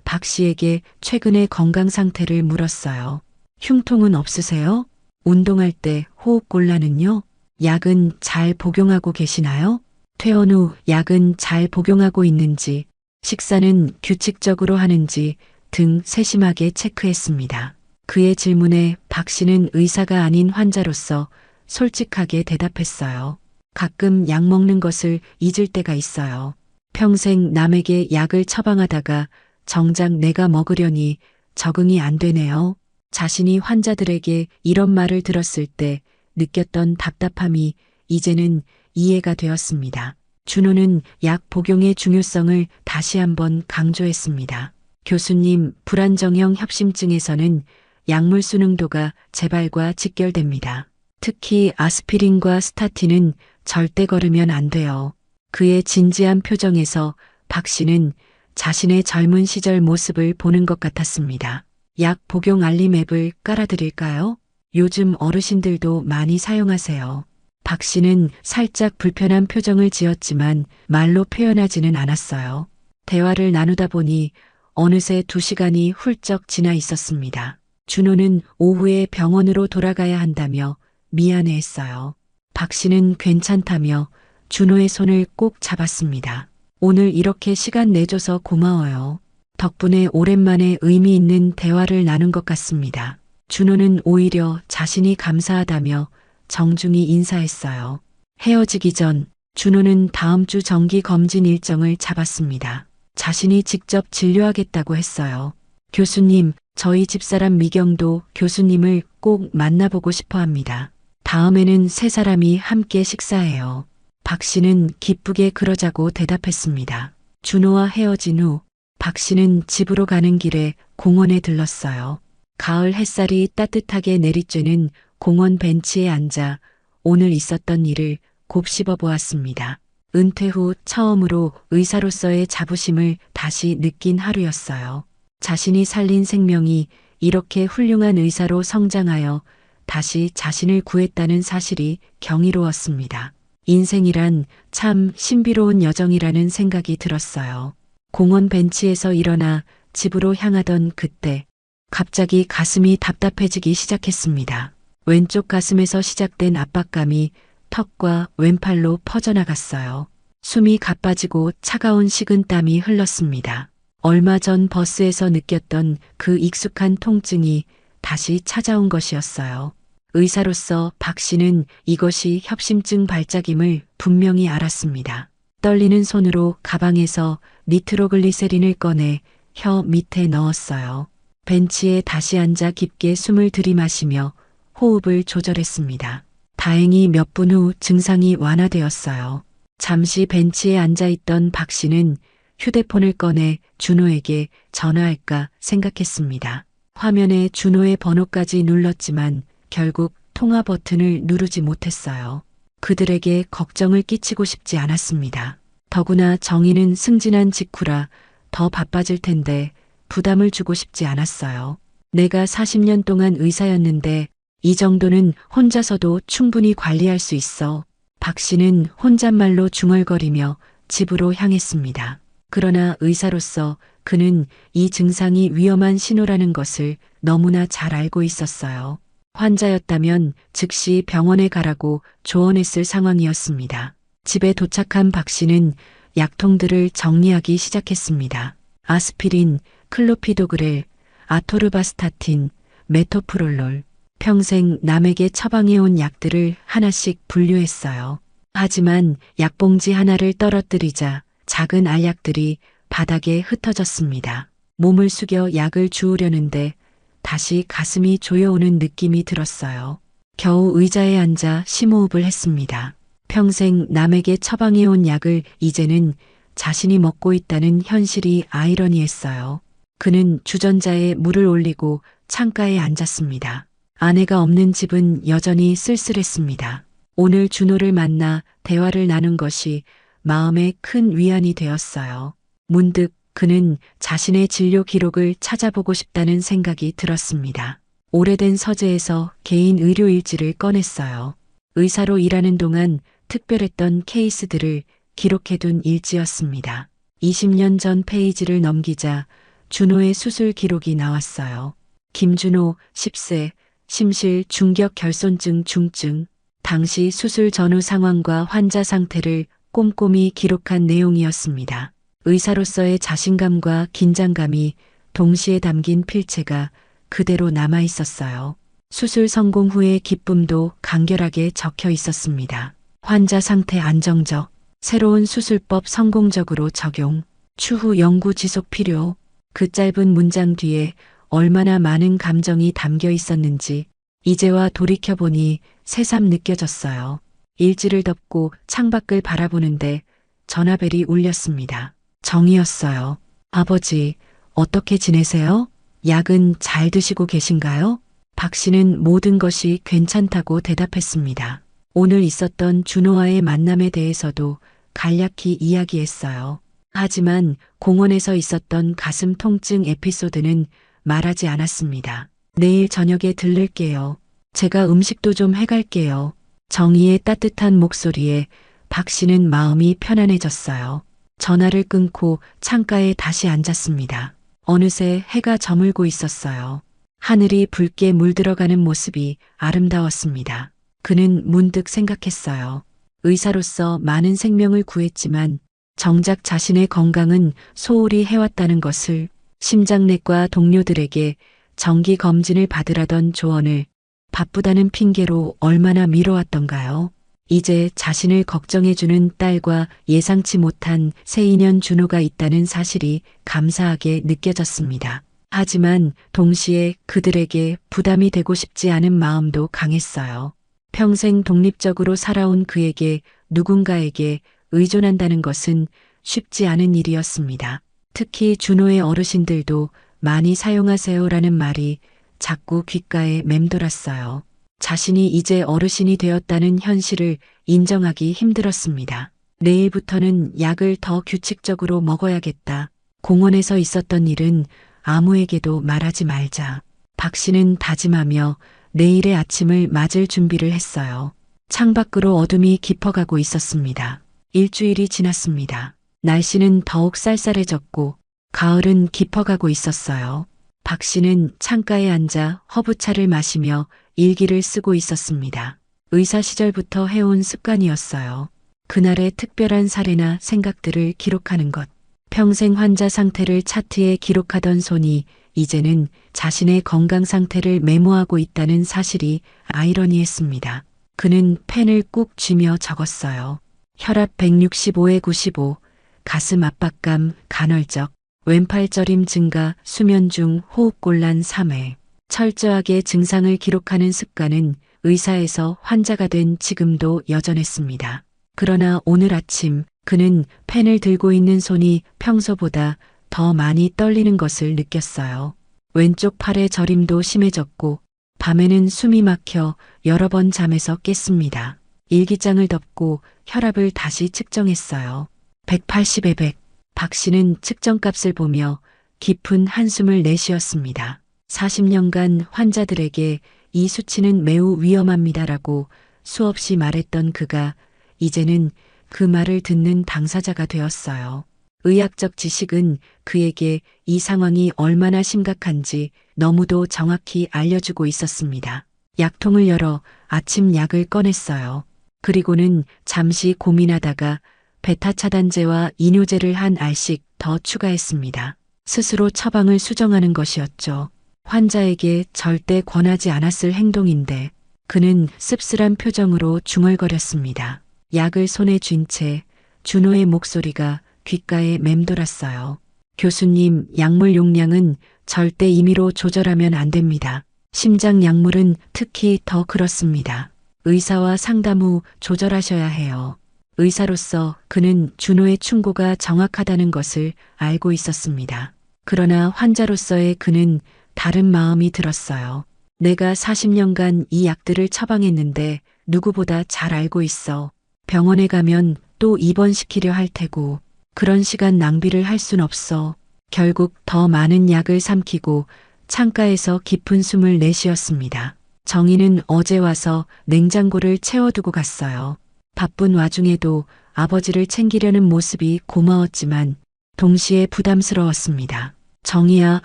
Speaker 1: 박 씨에게 최근의 건강 상태를 물었어요. 흉통은 없으세요? 운동할 때 호흡곤란은요? 약은 잘 복용하고 계시나요? 퇴원 후 약은 잘 복용하고 있는지, 식사는 규칙적으로 하는지 등 세심하게 체크했습니다. 그의 질문에 박 씨는 의사가 아닌 환자로서 솔직하게 대답했어요. 가끔 약 먹는 것을 잊을 때가 있어요. 평생 남에게 약을 처방하다가 정작 내가 먹으려니 적응이 안 되네요. 자신이 환자들에게 이런 말을 들었을 때 느꼈던 답답함이 이제는 이해가 되었습니다. 준호는 약 복용의 중요성을 다시 한번 강조했습니다. 교수님, 불안정형 협심증에서는 약물 수능도가 재발과 직결됩니다. 특히 아스피린과 스타틴은 절대 걸으면 안 돼요. 그의 진지한 표정에서 박 씨는 자신의 젊은 시절 모습을 보는 것 같았습니다. 약 복용 알림 앱을 깔아드릴까요? 요즘 어르신들도 많이 사용하세요. 박 씨는 살짝 불편한 표정을 지었지만 말로 표현하지는 않았어요. 대화를 나누다 보니 어느새 2시간이 훌쩍 지나 있었습니다. 준호는 오후에 병원으로 돌아가야 한다며 미안해했어요. 박 씨는 괜찮다며 준호의 손을 꼭 잡았습니다. 오늘 이렇게 시간 내줘서 고마워요. 덕분에 오랜만에 의미 있는 대화를 나눈 것 같습니다. 준호는 오히려 자신이 감사하다며 정중히 인사했어요. 헤어지기 전 준호는 다음 주 정기 검진 일정을 잡았습니다. 자신이 직접 진료하겠다고 했어요. 교수님, 저희 집사람 미경도 교수님을 꼭 만나보고 싶어 합니다. 다음에는 3사람이 함께 식사해요. 박 씨는 기쁘게 그러자고 대답했습니다. 준호와 헤어진 후 박 씨는 집으로 가는 길에 공원에 들렀어요. 가을 햇살이 따뜻하게 내리쬐는 공원 벤치에 앉아 오늘 있었던 일을 곱씹어 보았습니다. 은퇴 후 처음으로 의사로서의 자부심을 다시 느낀 하루였어요. 자신이 살린 생명이 이렇게 훌륭한 의사로 성장하여 다시 자신을 구했다는 사실이 경이로웠습니다. 인생이란 참 신비로운 여정이라는 생각이 들었어요. 공원 벤치에서 일어나 집으로 향하던 그때 갑자기 가슴이 답답해지기 시작했습니다. 왼쪽 가슴에서 시작된 압박감이 턱과 왼팔로 퍼져나갔어요. 숨이 가빠지고 차가운 식은땀이 흘렀습니다. 얼마 전 버스에서 느꼈던 그 익숙한 통증이 다시 찾아온 것이었어요. 의사로서 박 씨는 이것이 협심증 발작임을 분명히 알았습니다. 떨리는 손으로 가방에서 니트로글리세린을 꺼내 혀 밑에 넣었어요. 벤치에 다시 앉아 깊게 숨을 들이마시며 호흡을 조절했습니다. 다행히 몇 분 후 증상이 완화되었어요. 잠시 벤치에 앉아있던 박 씨는 휴대폰을 꺼내 준호에게 전화할까 생각했습니다. 화면에 준호의 번호까지 눌렀지만 결국 통화 버튼을 누르지 못했어요. 그들에게 걱정을 끼치고 싶지 않았습니다. 더구나 정희는 승진한 직후라 더 바빠질 텐데 부담을 주고 싶지 않았어요. 내가 40년 동안 의사였는데 이 정도는 혼자서도 충분히 관리할 수 있어. 박 씨는 혼잣말로 중얼거리며 집으로 향했습니다. 그러나 의사로서 그는 이 증상이 위험한 신호라는 것을 너무나 잘 알고 있었어요. 환자였다면 즉시 병원에 가라고 조언했을 상황이었습니다. 집에 도착한 박 씨는 약통들을 정리하기 시작했습니다. 아스피린, 클로피도그렐, 아토르바스타틴, 메토프롤롤. 평생 남에게 처방해온 약들을 하나씩 분류했어요. 하지만 약봉지 하나를 떨어뜨리자 작은 알약들이 바닥에 흩어졌습니다. 몸을 숙여 약을 주우려는데 다시 가슴이 조여오는 느낌이 들었어요. 겨우 의자에 앉아 심호흡을 했습니다. 평생 남에게 처방해온 약을 이제는 자신이 먹고 있다는 현실이 아이러니했어요. 그는 주전자에 물을 올리고 창가에 앉았습니다. 아내가 없는 집은 여전히 쓸쓸했습니다. 오늘 준호를 만나 대화를 나눈 것이 마음에 큰 위안이 되었어요. 문득 그는 자신의 진료 기록을 찾아보고 싶다는 생각이 들었습니다. 오래된 서재에서 개인 의료 일지를 꺼냈어요. 의사로 일하는 동안 특별했던 케이스들을 기록해둔 일지였습니다. 20년 전 페이지를 넘기자 준호의 수술 기록이 나왔어요. 김준호 10세, 심실 중격 결손증 중증. 당시 수술 전후 상황과 환자 상태를 꼼꼼히 기록한 내용이었습니다. 의사로서의 자신감과 긴장감이 동시에 담긴 필체가 그대로 남아 있었어요. 수술 성공 후의 기쁨도 간결하게 적혀 있었습니다. 환자 상태 안정적, 새로운 수술법 성공적으로 적용, 추후 연구 지속 필요. 그 짧은 문장 뒤에 얼마나 많은 감정이 담겨 있었는지 이제와 돌이켜보니 새삼 느껴졌어요. 일지를 덮고 창밖을 바라보는데 전화벨이 울렸습니다. 정이었어요. 아버지, 어떻게 지내세요? 약은 잘 드시고 계신가요? 박 씨는 모든 것이 괜찮다고 대답했습니다. 오늘 있었던 준호와의 만남에 대해서도 간략히 이야기했어요. 하지만 공원에서 있었던 가슴 통증 에피소드는 말하지 않았습니다. 내일 저녁에 들를게요. 제가 음식도 좀 해갈게요. 정희의 따뜻한 목소리에 박 씨는 마음이 편안해졌어요. 전화를 끊고 창가에 다시 앉았습니다. 어느새 해가 저물고 있었어요. 하늘이 붉게 물들어가는 모습이 아름다웠습니다. 그는 문득 생각했어요. 의사로서 많은 생명을 구했지만 정작 자신의 건강은 소홀히 해왔다는 것을. 심장내과 동료들에게 정기 검진을 받으라던 조언을 바쁘다는 핑계로 얼마나 미뤄왔던가요? 이제 자신을 걱정해주는 딸과 예상치 못한 새 인연 준호가 있다는 사실이 감사하게 느껴졌습니다. 하지만 동시에 그들에게 부담이 되고 싶지 않은 마음도 강했어요. 평생 독립적으로 살아온 그에게 누군가에게 의존한다는 것은 쉽지 않은 일이었습니다. 특히 준호의 어르신들도 많이 사용하세요라는 말이 자꾸 귓가에 맴돌았어요. 자신이 이제 어르신이 되었다는 현실을 인정하기 힘들었습니다. 내일부터는 약을 더 규칙적으로 먹어야겠다. 공원에서 있었던 일은 아무에게도 말하지 말자. 박 씨는 다짐하며 내일의 아침을 맞을 준비를 했어요. 창밖으로 어둠이 깊어가고 있었습니다. 일주일이 지났습니다. 날씨는 더욱 쌀쌀해졌고 가을은 깊어가고 있었어요. 박 씨는 창가에 앉아 허브차를 마시며 일기를 쓰고 있었습니다. 의사 시절부터 해온 습관이었어요. 그날의 특별한 사례나 생각들을 기록하는 것. 평생 환자 상태를 차트에 기록하던 손이 이제는 자신의 건강 상태를 메모하고 있다는 사실이 아이러니했습니다. 그는 펜을 꾹 쥐며 적었어요. 혈압 165에 95, 가슴 압박감 간헐적, 왼팔 저림 증가, 수면 중 호흡곤란 3회. 철저하게 증상을 기록하는 습관은 의사에서 환자가 된 지금도 여전했습니다. 그러나 오늘 아침 그는 펜을 들고 있는 손이 평소보다 더 많이 떨리는 것을 느꼈어요. 왼쪽 팔의 저림도 심해졌고 밤에는 숨이 막혀 여러 번 잠에서 깼습니다. 일기장을 덮고 혈압을 다시 측정했어요. 180에 100. 박 씨는 측정값을 보며 깊은 한숨을 내쉬었습니다. 40년간 환자들에게 이 수치는 매우 위험합니다라고 수없이 말했던 그가 이제는 그 말을 듣는 당사자가 되었어요. 의학적 지식은 그에게 이 상황이 얼마나 심각한지 너무도 정확히 알려주고 있었습니다. 약통을 열어 아침 약을 꺼냈어요. 그리고는 잠시 고민하다가 베타 차단제와 이뇨제를 한 알씩 더 추가했습니다. 스스로 처방을 수정하는 것이었죠. 환자에게 절대 권하지 않았을 행동인데 그는 씁쓸한 표정으로 중얼거렸습니다. 약을 손에 쥔 채 준호의 목소리가 귓가에 맴돌았어요. 교수님, 약물 용량은 절대 임의로 조절하면 안 됩니다. 심장 약물은 특히 더 그렇습니다. 의사와 상담 후 조절하셔야 해요. 의사로서 그는 준호의 충고가 정확하다는 것을 알고 있었습니다. 그러나 환자로서의 그는 다른 마음이 들었어요. 내가 40년간 이 약들을 처방했는데 누구보다 잘 알고 있어. 병원에 가면 또 입원시키려 할 테고 그런 시간 낭비를 할 순 없어. 결국 더 많은 약을 삼키고 창가에서 깊은 숨을 내쉬었습니다. 정희는 어제 와서 냉장고를 채워두고 갔어요. 바쁜 와중에도 아버지를 챙기려는 모습이 고마웠지만 동시에 부담스러웠습니다. 정희야,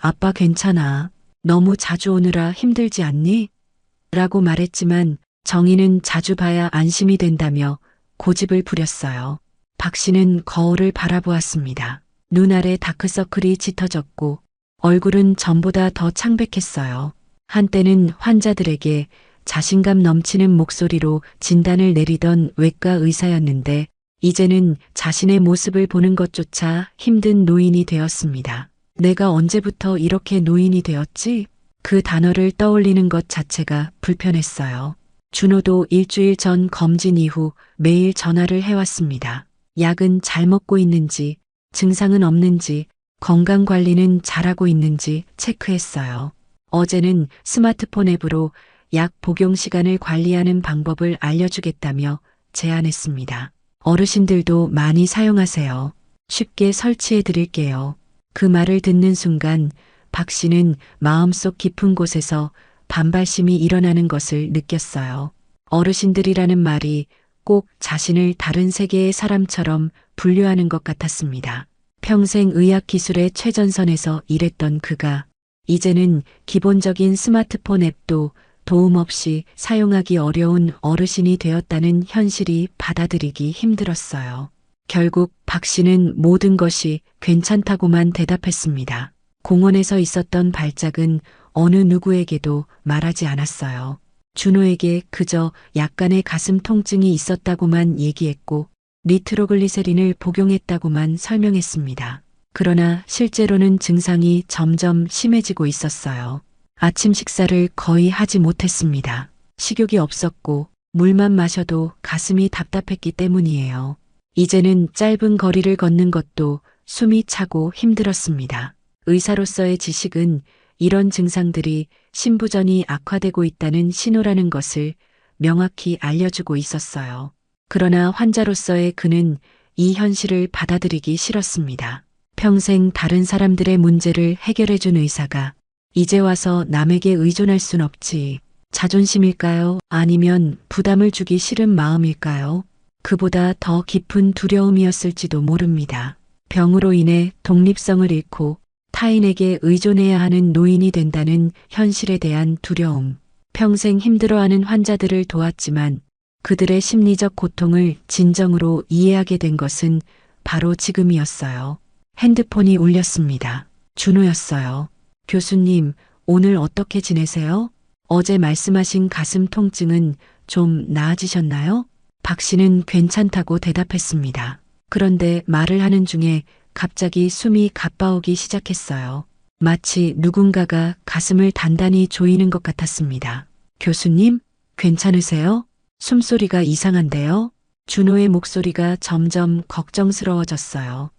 Speaker 1: 아빠 괜찮아. 너무 자주 오느라 힘들지 않니? 라고 말했지만 정희는 자주 봐야 안심이 된다며 고집을 부렸어요. 박 씨는 거울을 바라보았습니다. 눈 아래 다크서클이 짙어졌고 얼굴은 전보다 더 창백했어요. 한때는 환자들에게 자신감 넘치는 목소리로 진단을 내리던 외과 의사였는데 이제는 자신의 모습을 보는 것조차 힘든 노인이 되었습니다. 내가 언제부터 이렇게 노인이 되었지? 그 단어를 떠올리는 것 자체가 불편했어요. 준호도 일주일 전 검진 이후 매일 전화를 해왔습니다. 약은 잘 먹고 있는지, 증상은 없는지, 건강관리는 잘하고 있는지 체크했어요. 어제는 스마트폰 앱으로 약 복용 시간을 관리하는 방법을 알려주겠다며 제안했습니다. 어르신들도 많이 사용하세요. 쉽게 설치해 드릴게요. 그 말을 듣는 순간 박 씨는 마음속 깊은 곳에서 반발심이 일어나는 것을 느꼈어요. 어르신들이라는 말이 꼭 자신을 다른 세계의 사람처럼 분류하는 것 같았습니다. 평생 의학 기술의 최전선에서 일했던 그가 이제는 기본적인 스마트폰 앱도 도움 없이 사용하기 어려운 어르신이 되었다는 현실이 받아들이기 힘들었어요. 결국 박 씨는 모든 것이 괜찮다고만 대답했습니다. 공원에서 있었던 발작은 어느 누구에게도 말하지 않았어요. 준호에게 그저 약간의 가슴 통증이 있었다고만 얘기했고 니트로글리세린을 복용했다고만 설명했습니다. 그러나 실제로는 증상이 점점 심해지고 있었어요. 아침 식사를 거의 하지 못했습니다. 식욕이 없었고 물만 마셔도 가슴이 답답했기 때문이에요. 이제는 짧은 거리를 걷는 것도 숨이 차고 힘들었습니다. 의사로서의 지식은 이런 증상들이 신부전이 악화되고 있다는 신호라는 것을 명확히 알려주고 있었어요. 그러나 환자로서의 그는 이 현실을 받아들이기 싫었습니다. 평생 다른 사람들의 문제를 해결해준 의사가 이제 와서 남에게 의존할 순 없지. 자존심일까요? 아니면 부담을 주기 싫은 마음일까요? 그보다 더 깊은 두려움이었을지도 모릅니다. 병으로 인해 독립성을 잃고 타인에게 의존해야 하는 노인이 된다는 현실에 대한 두려움. 평생 힘들어하는 환자들을 도왔지만 그들의 심리적 고통을 진정으로 이해하게 된 것은 바로 지금이었어요. 핸드폰이 울렸습니다. 준호였어요. 교수님, 오늘 어떻게 지내세요? 어제 말씀하신 가슴 통증은 좀 나아지셨나요? 박 씨는 괜찮다고 대답했습니다. 그런데 말을 하는 중에 갑자기 숨이 가빠오기 시작했어요. 마치 누군가가 가슴을 단단히 조이는 것 같았습니다. 교수님, 괜찮으세요? 숨소리가 이상한데요? 준호의 목소리가 점점 걱정스러워졌어요.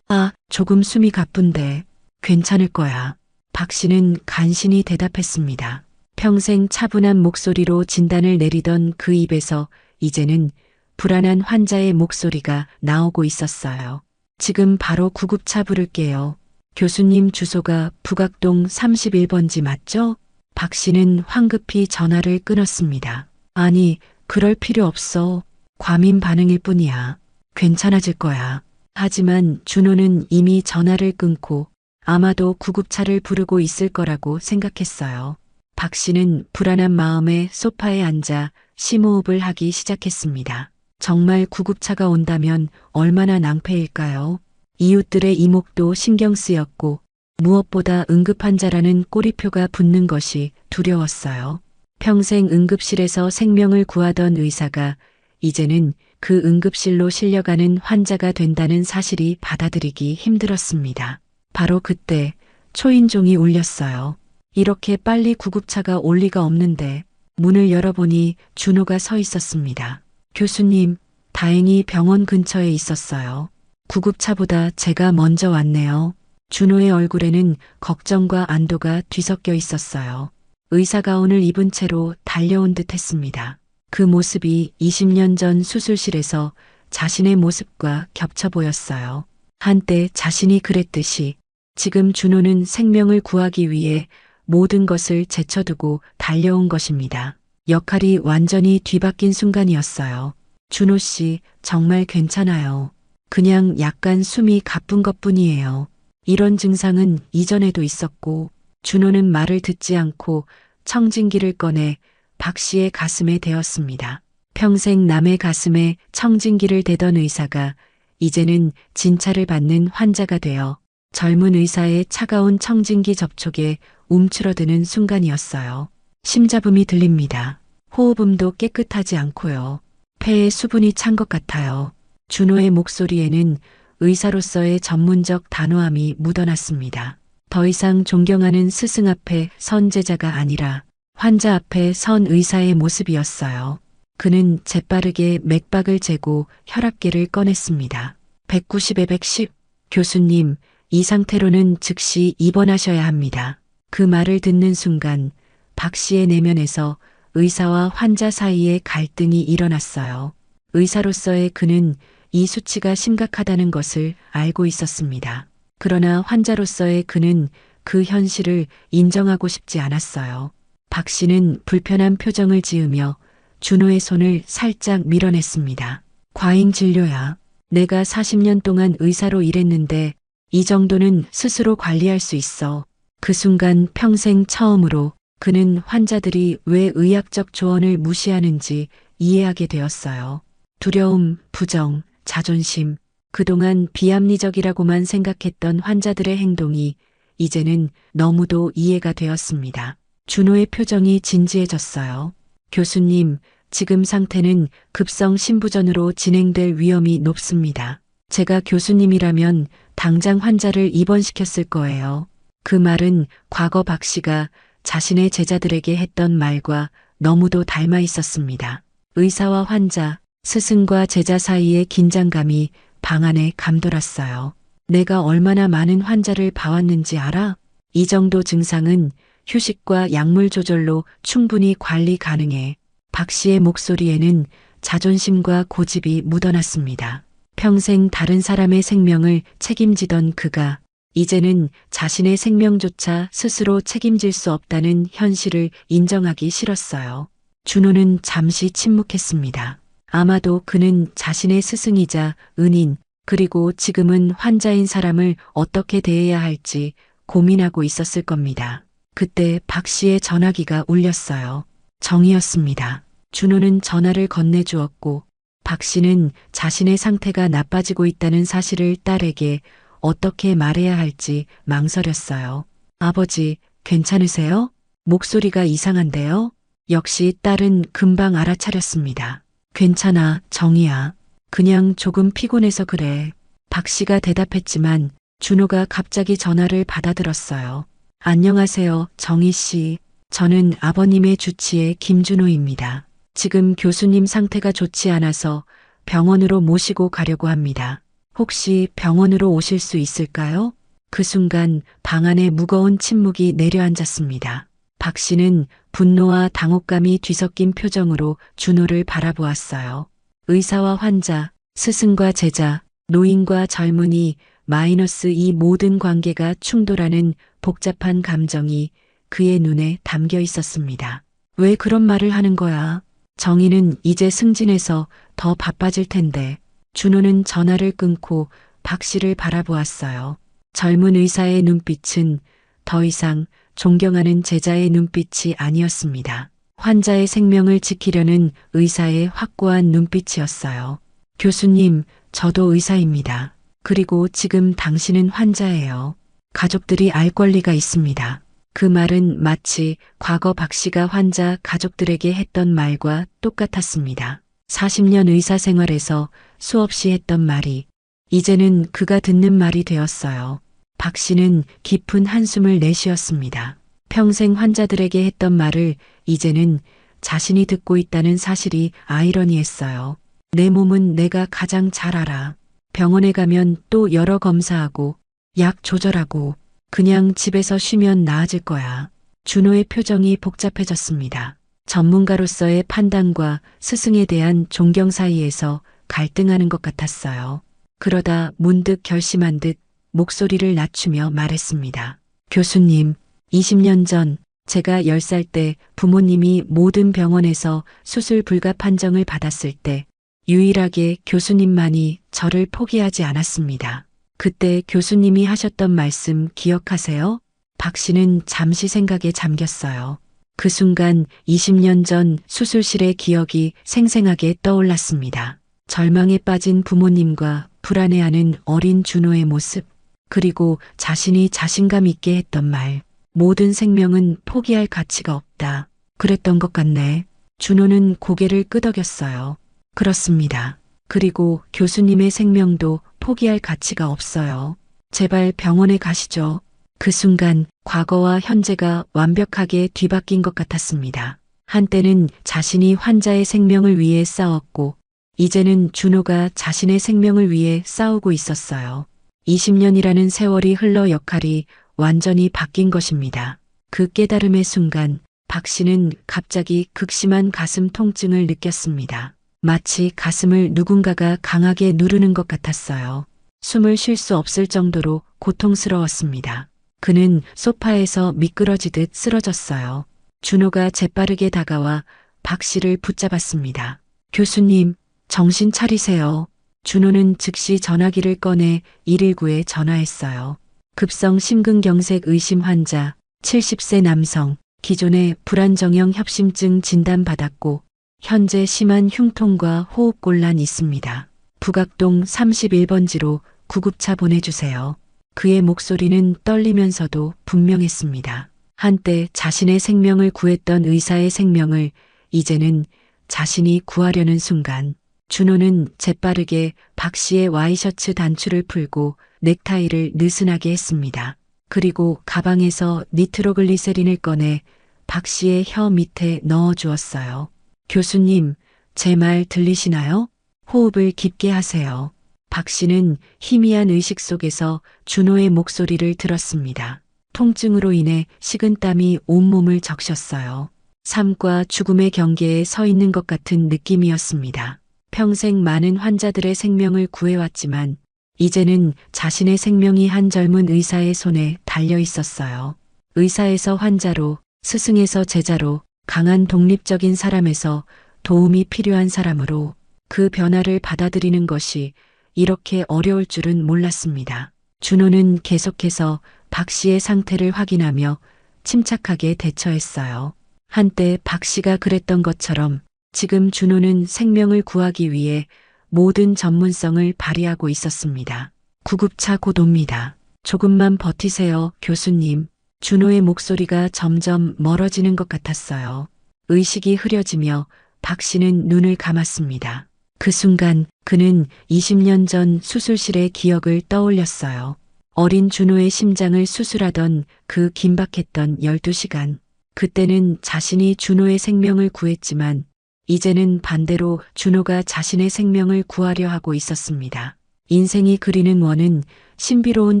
Speaker 1: 조금 숨이 가쁜데 괜찮을 거야. 박 씨는 간신히 대답했습니다. 평생 차분한 목소리로 진단을 내리던 그 입에서 이제는 불안한 환자의 목소리가 나오고 있었어요. 지금 바로 구급차 부를게요. 교수님 주소가 북악동 31번지 맞죠? 박 씨는 황급히 전화를 끊었습니다. 아니, 그럴 필요 없어. 과민 반응일 뿐이야. 괜찮아질 거야. 하지만 준호는 이미 전화를 끊고 아마도 구급차를 부르고 있을 거라고 생각했어요. 박 씨는 불안한 마음에 소파에 앉아 심호흡을 하기 시작했습니다. 정말 구급차가 온다면 얼마나 낭패일까요? 이웃들의 이목도 신경 쓰였고 무엇보다 응급환자라는 꼬리표가 붙는 것이 두려웠어요. 평생 응급실에서 생명을 구하던 의사가 이제는 그 응급실로 실려가는 환자가 된다는 사실이 받아들이기 힘들었습니다. 바로 그때 초인종이 울렸어요. 이렇게 빨리 구급차가 올 리가 없는데 문을 열어보니 준호가 서 있었습니다. 교수님, 다행히 병원 근처에 있었어요. 구급차보다 제가 먼저 왔네요. 준호의 얼굴에는 걱정과 안도가 뒤섞여 있었어요. 의사 가운을 입은 채로 달려온 듯 했습니다. 그 모습이 20년 전 수술실에서 자신의 모습과 겹쳐 보였어요. 한때 자신이 그랬듯이 지금 준호는 생명을 구하기 위해 모든 것을 제쳐두고 달려온 것입니다. 역할이 완전히 뒤바뀐 순간이었어요. 준호 씨, 정말 괜찮아요. 그냥 약간 숨이 가쁜 것뿐이에요. 이런 증상은 이전에도 있었고, 준호는 말을 듣지 않고 청진기를 꺼내 박 씨의 가슴에 대었습니다. 평생 남의 가슴에 청진기를 대던 의사가 이제는 진찰을 받는 환자가 되어 젊은 의사의 차가운 청진기 접촉에 움츠러드는 순간이었어요. 심잡음이 들립니다. 호흡음도 깨끗하지 않고요. 폐에 수분이 찬 것 같아요. 준호의 목소리에는 의사로서의 전문적 단호함이 묻어났습니다. 더 이상 존경하는 스승 앞에 선 제자가 아니라 환자 앞에 선 의사의 모습이었어요. 그는 재빠르게 맥박을 재고 혈압계를 꺼냈습니다. 190에 110. 교수님, 이 상태로는 즉시 입원하셔야 합니다. 그 말을 듣는 순간 박 씨의 내면에서 의사와 환자 사이에 갈등이 일어났어요. 의사로서의 그는 이 수치가 심각하다는 것을 알고 있었습니다. 그러나 환자로서의 그는 그 현실을 인정하고 싶지 않았어요. 박 씨는 불편한 표정을 지으며 준호의 손을 살짝 밀어냈습니다. 과잉 진료야. 내가 40년 동안 의사로 일했는데 이 정도는 스스로 관리할 수 있어. 그 순간 평생 처음으로 그는 환자들이 왜 의학적 조언을 무시하는지 이해하게 되었어요. 두려움, 부정, 자존심, 그동안 비합리적이라고만 생각했던 환자들의 행동이 이제는 너무도 이해가 되었습니다. 준호의 표정이 진지해졌어요. 교수님, 지금 상태는 급성 심부전으로 진행될 위험이 높습니다. 제가 교수님이라면 당장 환자를 입원시켰을 거예요. 그 말은 과거 박 씨가 자신의 제자들에게 했던 말과 너무도 닮아 있었습니다. 의사와 환자, 스승과 제자 사이의 긴장감이 방 안에 감돌았어요. 내가 얼마나 많은 환자를 봐왔는지 알아? 이 정도 증상은 휴식과 약물 조절로 충분히 관리 가능해. 박 씨의 목소리에는 자존심과 고집이 묻어났습니다. 평생 다른 사람의 생명을 책임지던 그가 이제는 자신의 생명조차 스스로 책임질 수 없다는 현실을 인정하기 싫었어요. 준호는 잠시 침묵했습니다. 아마도 그는 자신의 스승이자 은인, 그리고 지금은 환자인 사람을 어떻게 대해야 할지 고민하고 있었을 겁니다. 그때 박 씨의 전화기가 울렸어요. 정이었습니다. 준호는 전화를 건네주었고 박 씨는 자신의 상태가 나빠지고 있다는 사실을 딸에게 어떻게 말해야 할지 망설였어요. 아버지, 괜찮으세요? 목소리가 이상한데요? 역시 딸은 금방 알아차렸습니다. 괜찮아, 정이야. 그냥 조금 피곤해서 그래. 박 씨가 대답했지만 준호가 갑자기 전화를 받아들었어요. 안녕하세요, 정희 씨. 저는 아버님의 주치의 김준호입니다. 지금 교수님 상태가 좋지 않아서 병원으로 모시고 가려고 합니다. 혹시 병원으로 오실 수 있을까요? 그 순간 방 안에 무거운 침묵이 내려앉았습니다. 박 씨는 분노와 당혹감이 뒤섞인 표정으로 준호를 바라보았어요. 의사와 환자, 스승과 제자, 노인과 젊은이, 마이너스 이 모든 관계가 충돌하는 복잡한 감정이 그의 눈에 담겨 있었습니다. 왜 그런 말을 하는 거야? 정희는 이제 승진해서 더 바빠질 텐데. 준호는 전화를 끊고 박 씨를 바라보았어요. 젊은 의사의 눈빛은 더 이상 존경하는 제자의 눈빛이 아니었습니다. 환자의 생명을 지키려는 의사의 확고한 눈빛이었어요. 교수님, 저도 의사입니다. 그리고 지금 당신은 환자예요. 가족들이 알 권리가 있습니다. 그 말은 마치 과거 박 씨가 환자 가족들에게 했던 말과 똑같았습니다. 40년 의사 생활에서 수없이 했던 말이 이제는 그가 듣는 말이 되었어요. 박 씨는 깊은 한숨을 내쉬었습니다. 평생 환자들에게 했던 말을 이제는 자신이 듣고 있다는 사실이 아이러니했어요. 내 몸은 내가 가장 잘 알아. 병원에 가면 또 여러 검사하고 약 조절하고 그냥 집에서 쉬면 나아질 거야. 준호의 표정이 복잡해졌습니다. 전문가로서의 판단과 스승에 대한 존경 사이에서 갈등하는 것 같았어요. 그러다 문득 결심한 듯 목소리를 낮추며 말했습니다. 교수님, 20년 전 제가 10살 때 부모님이 모든 병원에서 수술 불가 판정을 받았을 때 유일하게 교수님만이 저를 포기하지 않았습니다. 그때 교수님이 하셨던 말씀 기억하세요? 박 씨는 잠시 생각에 잠겼어요. 그 순간 20년 전 수술실의 기억이 생생하게 떠올랐습니다. 절망에 빠진 부모님과 불안해하는 어린 준호의 모습, 그리고 자신이 자신감 있게 했던 말. 모든 생명은 포기할 가치가 없다. 그랬던 것 같네. 준호는 고개를 끄덕였어요. 그렇습니다. 그리고 교수님의 생명도 포기할 가치가 없어요. 제발 병원에 가시죠. 그 순간 과거와 현재가 완벽하게 뒤바뀐 것 같았습니다. 한때는 자신이 환자의 생명을 위해 싸웠고 이제는 준호가 자신의 생명을 위해 싸우고 있었어요. 20년이라는 세월이 흘러 역할이 완전히 바뀐 것입니다. 그 깨달음의 순간 박 씨는 갑자기 극심한 가슴 통증을 느꼈습니다. 마치 가슴을 누군가가 강하게 누르는 것 같았어요. 숨을 쉴 수 없을 정도로 고통스러웠습니다. 그는 소파에서 미끄러지듯 쓰러졌어요. 준호가 재빠르게 다가와 박 씨를 붙잡았습니다. 교수님, 정신 차리세요. 준호는 즉시 전화기를 꺼내 119에 전화했어요. 급성 심근경색 의심 환자, 70세 남성, 기존에 불안정형 협심증 진단받았고 현재 심한 흉통과 호흡곤란 있습니다. 북악동 31번지로 구급차 보내주세요. 그의 목소리는 떨리면서도 분명했습니다. 한때 자신의 생명을 구했던 의사의 생명을 이제는 자신이 구하려는 순간 준호는 재빠르게 박 씨의 와이셔츠 단추를 풀고 넥타이를 느슨하게 했습니다. 그리고 가방에서 니트로글리세린을 꺼내 박 씨의 혀 밑에 넣어 주었어요. 교수님, 제 말 들리시나요? 호흡을 깊게 하세요. 박 씨는 희미한 의식 속에서 준호의 목소리를 들었습니다. 통증으로 인해 식은땀이 온몸을 적셨어요. 삶과 죽음의 경계에 서 있는 것 같은 느낌이었습니다. 평생 많은 환자들의 생명을 구해왔지만 이제는 자신의 생명이 한 젊은 의사의 손에 달려 있었어요. 의사에서 환자로, 스승에서 제자로, 강한 독립적인 사람에서 도움이 필요한 사람으로 그 변화를 받아들이는 것이 이렇게 어려울 줄은 몰랐습니다. 준호는 계속해서 박 씨의 상태를 확인하며 침착하게 대처했어요. 한때 박 씨가 그랬던 것처럼 지금 준호는 생명을 구하기 위해 모든 전문성을 발휘하고 있었습니다. 구급차 곧 옵니다. 조금만 버티세요, 교수님. 준호의 목소리가 점점 멀어지는 것 같았어요. 의식이 흐려지며 박 씨는 눈을 감았습니다. 그 순간 그는 20년 전 수술실의 기억을 떠올렸어요. 어린 준호의 심장을 수술하던 그 긴박했던 12시간. 그때는 자신이 준호의 생명을 구했지만 이제는 반대로 준호가 자신의 생명을 구하려 하고 있었습니다. 인생이 그리는 원은 신비로운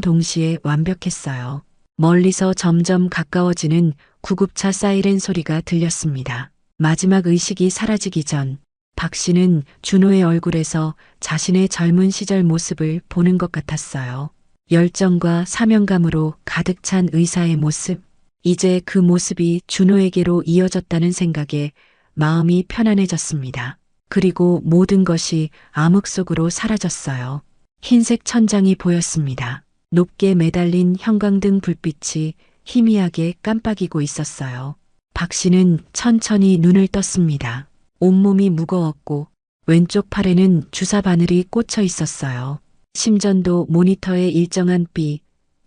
Speaker 1: 동시에 완벽했어요. 멀리서 점점 가까워지는 구급차 사이렌 소리가 들렸습니다. 마지막 의식이 사라지기 전 박 씨는 준호의 얼굴에서 자신의 젊은 시절 모습을 보는 것 같았어요. 열정과 사명감으로 가득 찬 의사의 모습. 이제 그 모습이 준호에게로 이어졌다는 생각에 마음이 편안해졌습니다. 그리고 모든 것이 암흑 속으로 사라졌어요. 흰색 천장이 보였습니다. 높게 매달린 형광등 불빛이 희미하게 깜빡이고 있었어요. 박 씨는 천천히 눈을 떴습니다. 온몸이 무거웠고 왼쪽 팔에는 주사 바늘이 꽂혀 있었어요. 심전도 모니터에 일정한 삐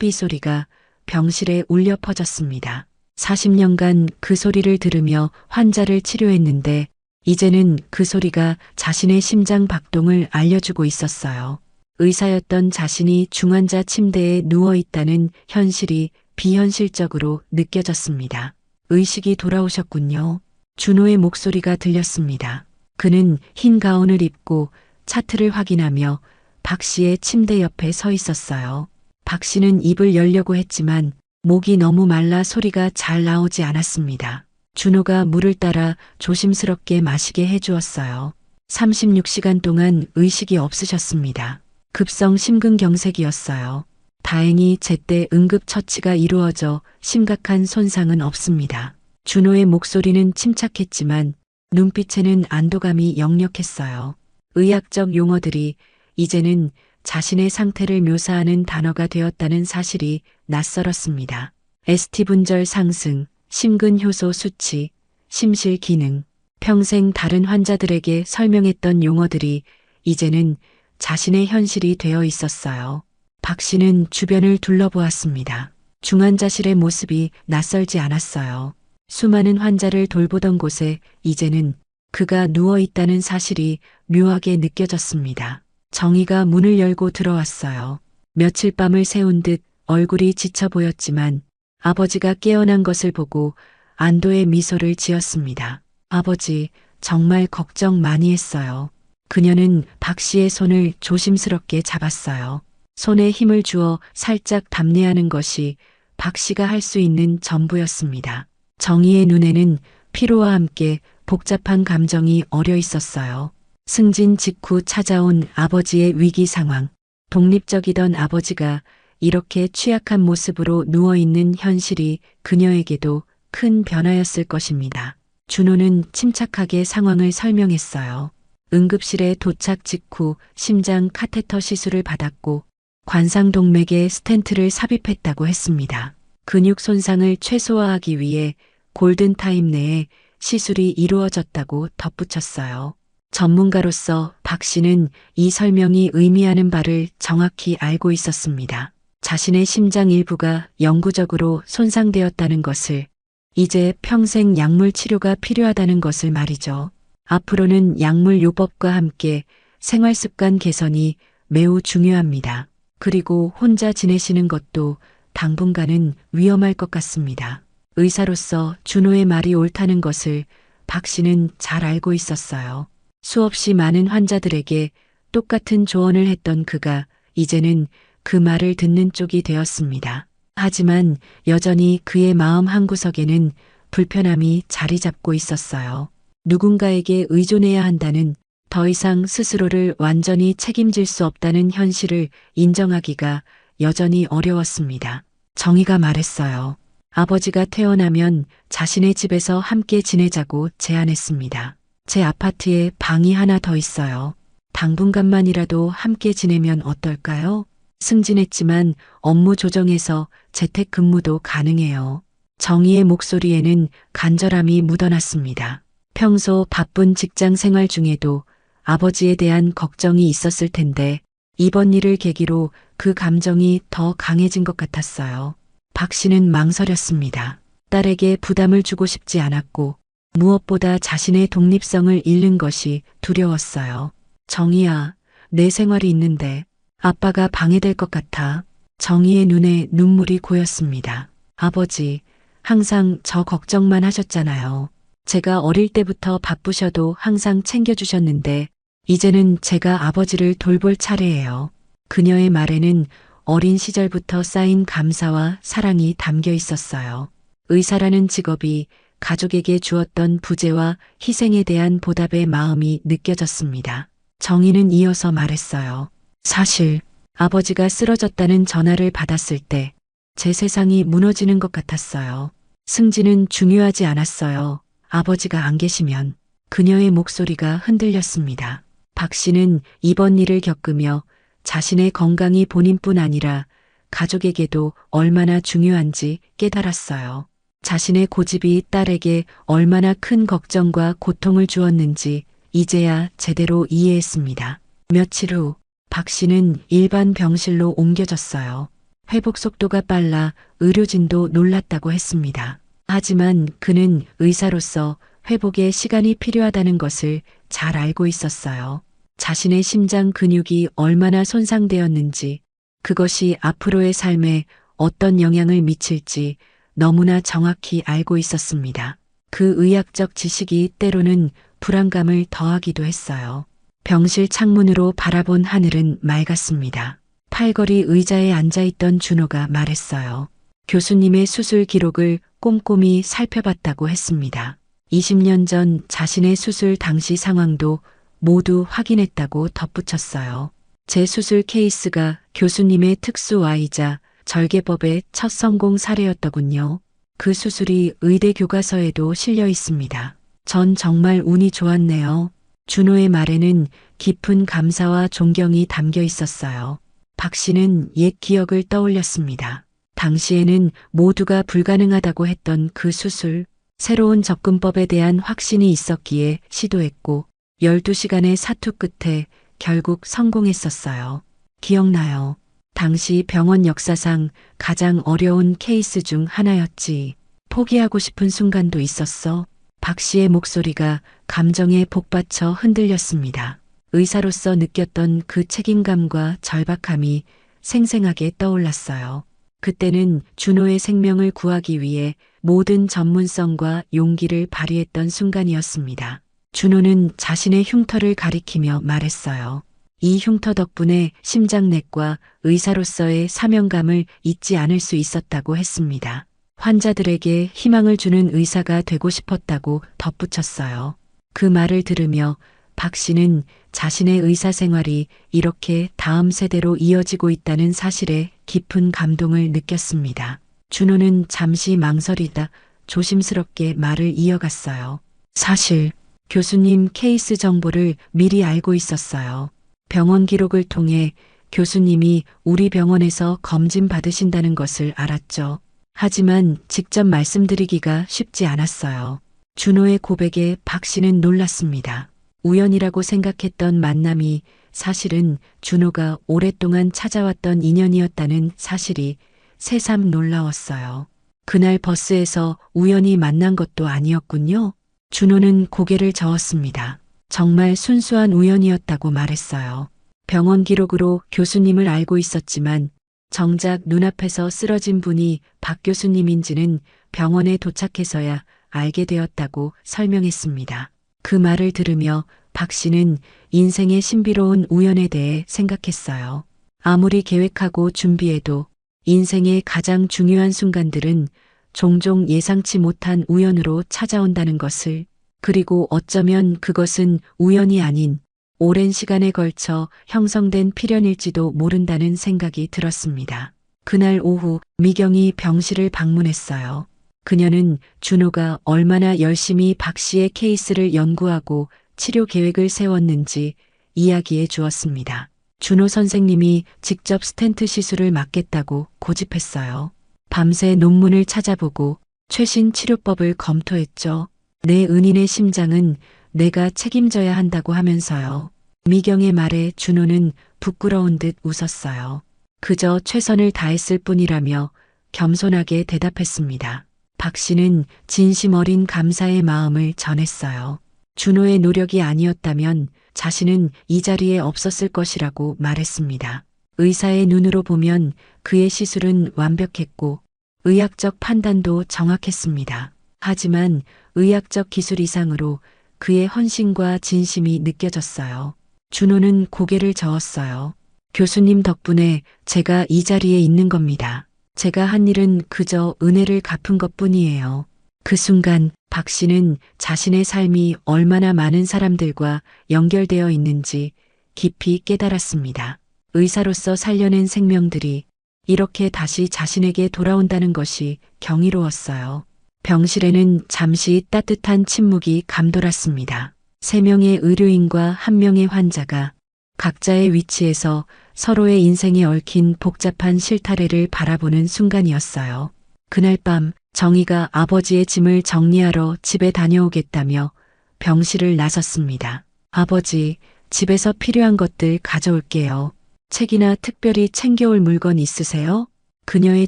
Speaker 1: 소리가 병실에 울려 퍼졌습니다. 40년간 그 소리를 들으며 환자를 치료했는데 이제는 그 소리가 자신의 심장 박동을 알려주고 있었어요. 의사였던 자신이 중환자 침대에 누워 있다는 현실이 비현실적으로 느껴졌습니다. 의식이 돌아오셨군요. 준호의 목소리가 들렸습니다. 그는 흰 가운을 입고 차트를 확인하며 박 씨의 침대 옆에 서 있었어요. 박 씨는 입을 열려고 했지만 목이 너무 말라 소리가 잘 나오지 않았습니다. 준호가 물을 따라 조심스럽게 마시게 해주었어요. 36시간 동안 의식이 없으셨습니다. 급성 심근경색이었어요. 다행히 제때 응급처치가 이루어져 심각한 손상은 없습니다. 준호의 목소리는 침착했지만 눈빛에는 안도감이 역력했어요. 의학적 용어들이 이제는 자신의 상태를 묘사하는 단어가 되었다는 사실이 낯설었습니다. ST 분절 상승, 심근효소 수치, 심실 기능, 평생 다른 환자들에게 설명했던 용어들이 이제는 자신의 현실이 되어 있었어요. 박 씨는 주변을 둘러보았습니다. 중환자실의 모습이 낯설지 않았어요. 수많은 환자를 돌보던 곳에 이제는 그가 누워 있다는 사실이 묘하게 느껴졌습니다. 정희가 문을 열고 들어왔어요. 며칠 밤을 새운 듯 얼굴이 지쳐 보였지만 아버지가 깨어난 것을 보고 안도의 미소를 지었습니다. 아버지, 정말 걱정 많이 했어요. 그녀는 박 씨의 손을 조심스럽게 잡았어요. 손에 힘을 주어 살짝 담내하는 것이 박 씨가 할 수 있는 전부였습니다. 정희의 눈에는 피로와 함께 복잡한 감정이 어려 있었어요. 승진 직후 찾아온 아버지의 위기 상황. 독립적이던 아버지가 이렇게 취약한 모습으로 누워있는 현실이 그녀에게도 큰 변화였을 것입니다. 준호는 침착하게 상황을 설명했어요. 응급실에 도착 직후 심장 카테터 시술을 받았고 관상동맥에 스텐트를 삽입했다고 했습니다. 근육 손상을 최소화하기 위해 골든타임 내에 시술이 이루어졌다고 덧붙였어요. 전문가로서 박 씨는 이 설명이 의미하는 바를 정확히 알고 있었습니다. 자신의 심장 일부가 영구적으로 손상되었다는 것을, 이제 평생 약물 치료가 필요하다는 것을 말이죠. 앞으로는 약물 요법과 함께 생활습관 개선이 매우 중요합니다. 그리고 혼자 지내시는 것도 당분간은 위험할 것 같습니다. 의사로서 준호의 말이 옳다는 것을 박 씨는 잘 알고 있었어요. 수없이 많은 환자들에게 똑같은 조언을 했던 그가 이제는 그 말을 듣는 쪽이 되었습니다. 하지만 여전히 그의 마음 한구석에는 불편함이 자리 잡고 있었어요. 누군가에게 의존해야 한다는, 더 이상 스스로를 완전히 책임질 수 없다는 현실을 인정하기가 여전히 어려웠습니다. 정희가 말했어요. 아버지가 태어나면 자신의 집에서 함께 지내자고 제안했습니다. 제 아파트에 방이 하나 더 있어요. 당분간만이라도 함께 지내면 어떨까요? 승진했지만 업무 조정에서 재택근무도 가능해요. 정희의 목소리에는 간절함이 묻어났습니다. 평소 바쁜 직장 생활 중에도 아버지에 대한 걱정이 있었을 텐데 이번 일을 계기로 그 감정이 더 강해진 것 같았어요. 박 씨는 망설였습니다. 딸에게 부담을 주고 싶지 않았고 무엇보다 자신의 독립성을 잃는 것이 두려웠어요. 정희야, 내 생활이 있는데 아빠가 방해될 것 같아. 정희의 눈에 눈물이 고였습니다. 아버지, 항상 저 걱정만 하셨잖아요. 제가 어릴 때부터 바쁘셔도 항상 챙겨주셨는데 이제는 제가 아버지를 돌볼 차례예요. 그녀의 말에는 어린 시절부터 쌓인 감사와 사랑이 담겨 있었어요. 의사라는 직업이 가족에게 주었던 부재와 희생에 대한 보답의 마음이 느껴졌습니다. 정희는 이어서 말했어요. 사실 아버지가 쓰러졌다는 전화를 받았을 때 제 세상이 무너지는 것 같았어요. 승진은 중요하지 않았어요. 아버지가 안 계시면. 그녀의 목소리가 흔들렸습니다. 박 씨는 이번 일을 겪으며 자신의 건강이 본인뿐 아니라 가족에게도 얼마나 중요한지 깨달았어요. 자신의 고집이 딸에게 얼마나 큰 걱정과 고통을 주었는지 이제야 제대로 이해했습니다. 며칠 후 박 씨는 일반 병실로 옮겨졌어요. 회복 속도가 빨라 의료진도 놀랐다고 했습니다. 하지만 그는 의사로서 회복에 시간이 필요하다는 것을 잘 알고 있었어요. 자신의 심장 근육이 얼마나 손상되었는지, 그것이 앞으로의 삶에 어떤 영향을 미칠지 너무나 정확히 알고 있었습니다. 그 의학적 지식이 때로는 불안감을 더하기도 했어요. 병실 창문으로 바라본 하늘은 맑았습니다. 팔걸이 의자에 앉아있던 준호가 말했어요. 교수님의 수술 기록을 꼼꼼히 살펴봤다고 했습니다. 20년 전 자신의 수술 당시 상황도 모두 확인했다고 덧붙였어요. 제 수술 케이스가 교수님의 특수와이자 절개법의 첫 성공 사례였더군요. 그 수술이 의대 교과서에도 실려 있습니다. 전 정말 운이 좋았네요. 준호의 말에는 깊은 감사와 존경이 담겨 있었어요. 박 씨는 옛 기억을 떠올렸습니다. 당시에는 모두가 불가능하다고 했던 그 수술, 새로운 접근법에 대한 확신이 있었기에 시도했고 12시간의 사투 끝에 결국 성공했었어요. 기억나요. 당시 병원 역사상 가장 어려운 케이스 중 하나였지. 포기하고 싶은 순간도 있었어. 박 씨의 목소리가 감정에 복받쳐 흔들렸습니다. 의사로서 느꼈던 그 책임감과 절박함이 생생하게 떠올랐어요. 그때는 준호의 생명을 구하기 위해 모든 전문성과 용기를 발휘했던 순간이었습니다. 준호는 자신의 흉터를 가리키며 말했어요. 이 흉터 덕분에 심장내과 의사로서의 사명감을 잊지 않을 수 있었다고 했습니다. 환자들에게 희망을 주는 의사가 되고 싶었다고 덧붙였어요. 그 말을 들으며 박 씨는 자신의 의사 생활이 이렇게 다음 세대로 이어지고 있다는 사실에 깊은 감동을 느꼈습니다. 준호는 잠시 망설이다 조심스럽게 말을 이어갔어요. 사실 교수님 케이스 정보를 미리 알고 있었어요. 병원 기록을 통해 교수님이 우리 병원에서 검진 받으신다는 것을 알았죠. 하지만 직접 말씀드리기가 쉽지 않았어요. 준호의 고백에 박 씨는 놀랐습니다. 우연이라고 생각했던 만남이 사실은 준호가 오랫동안 찾아왔던 인연이었다는 사실이 새삼 놀라웠어요. 그날 버스에서 우연히 만난 것도 아니었군요. 준호는 고개를 저었습니다. 정말 순수한 우연이었다고 말했어요. 병원 기록으로 교수님을 알고 있었지만 정작 눈앞에서 쓰러진 분이 박 교수님인지는 병원에 도착해서야 알게 되었다고 설명했습니다. 그 말을 들으며 박 씨는 인생의 신비로운 우연에 대해 생각했어요. 아무리 계획하고 준비해도 인생의 가장 중요한 순간들은 종종 예상치 못한 우연으로 찾아온다는 것을, 그리고 어쩌면 그것은 우연이 아닌 오랜 시간에 걸쳐 형성된 필연일지도 모른다는 생각이 들었습니다. 그날 오후 미경이 병실을 방문했어요. 그녀는 준호가 얼마나 열심히 박 씨의 케이스를 연구하고 치료 계획을 세웠는지 이야기해 주었습니다. 준호 선생님이 직접 스텐트 시술을 맡겠다고 고집했어요. 밤새 논문을 찾아보고 최신 치료법을 검토했죠. 내 은인의 심장은 내가 책임져야 한다고 하면서요. 미경의 말에 준호는 부끄러운 듯 웃었어요. 그저 최선을 다했을 뿐이라며 겸손하게 대답했습니다. 박 씨는 진심 어린 감사의 마음을 전했어요. 준호의 노력이 아니었다면 자신은 이 자리에 없었을 것이라고 말했습니다. 의사의 눈으로 보면 그의 시술은 완벽했고 의학적 판단도 정확했습니다. 하지만 의학적 기술 이상으로 그의 헌신과 진심이 느껴졌어요. 준호는 고개를 저었어요. 교수님 덕분에 제가 이 자리에 있는 겁니다. 제가 한 일은 그저 은혜를 갚은 것뿐이에요. 그 순간 박 씨는 자신의 삶이 얼마나 많은 사람들과 연결되어 있는지 깊이 깨달았습니다. 의사로서 살려낸 생명들이 이렇게 다시 자신에게 돌아온다는 것이 경이로웠어요. 병실에는 잠시 따뜻한 침묵이 감돌았습니다. 3명의 의료인과 1명의 환자가 각자의 위치에서 서로의 인생에 얽힌 복잡한 실타래를 바라보는 순간이었어요. 그날 밤 정희가 아버지의 짐을 정리하러 집에 다녀오겠다며 병실을 나섰습니다. 아버지, 집에서 필요한 것들 가져올게요. 책이나 특별히 챙겨올 물건 있으세요? 그녀의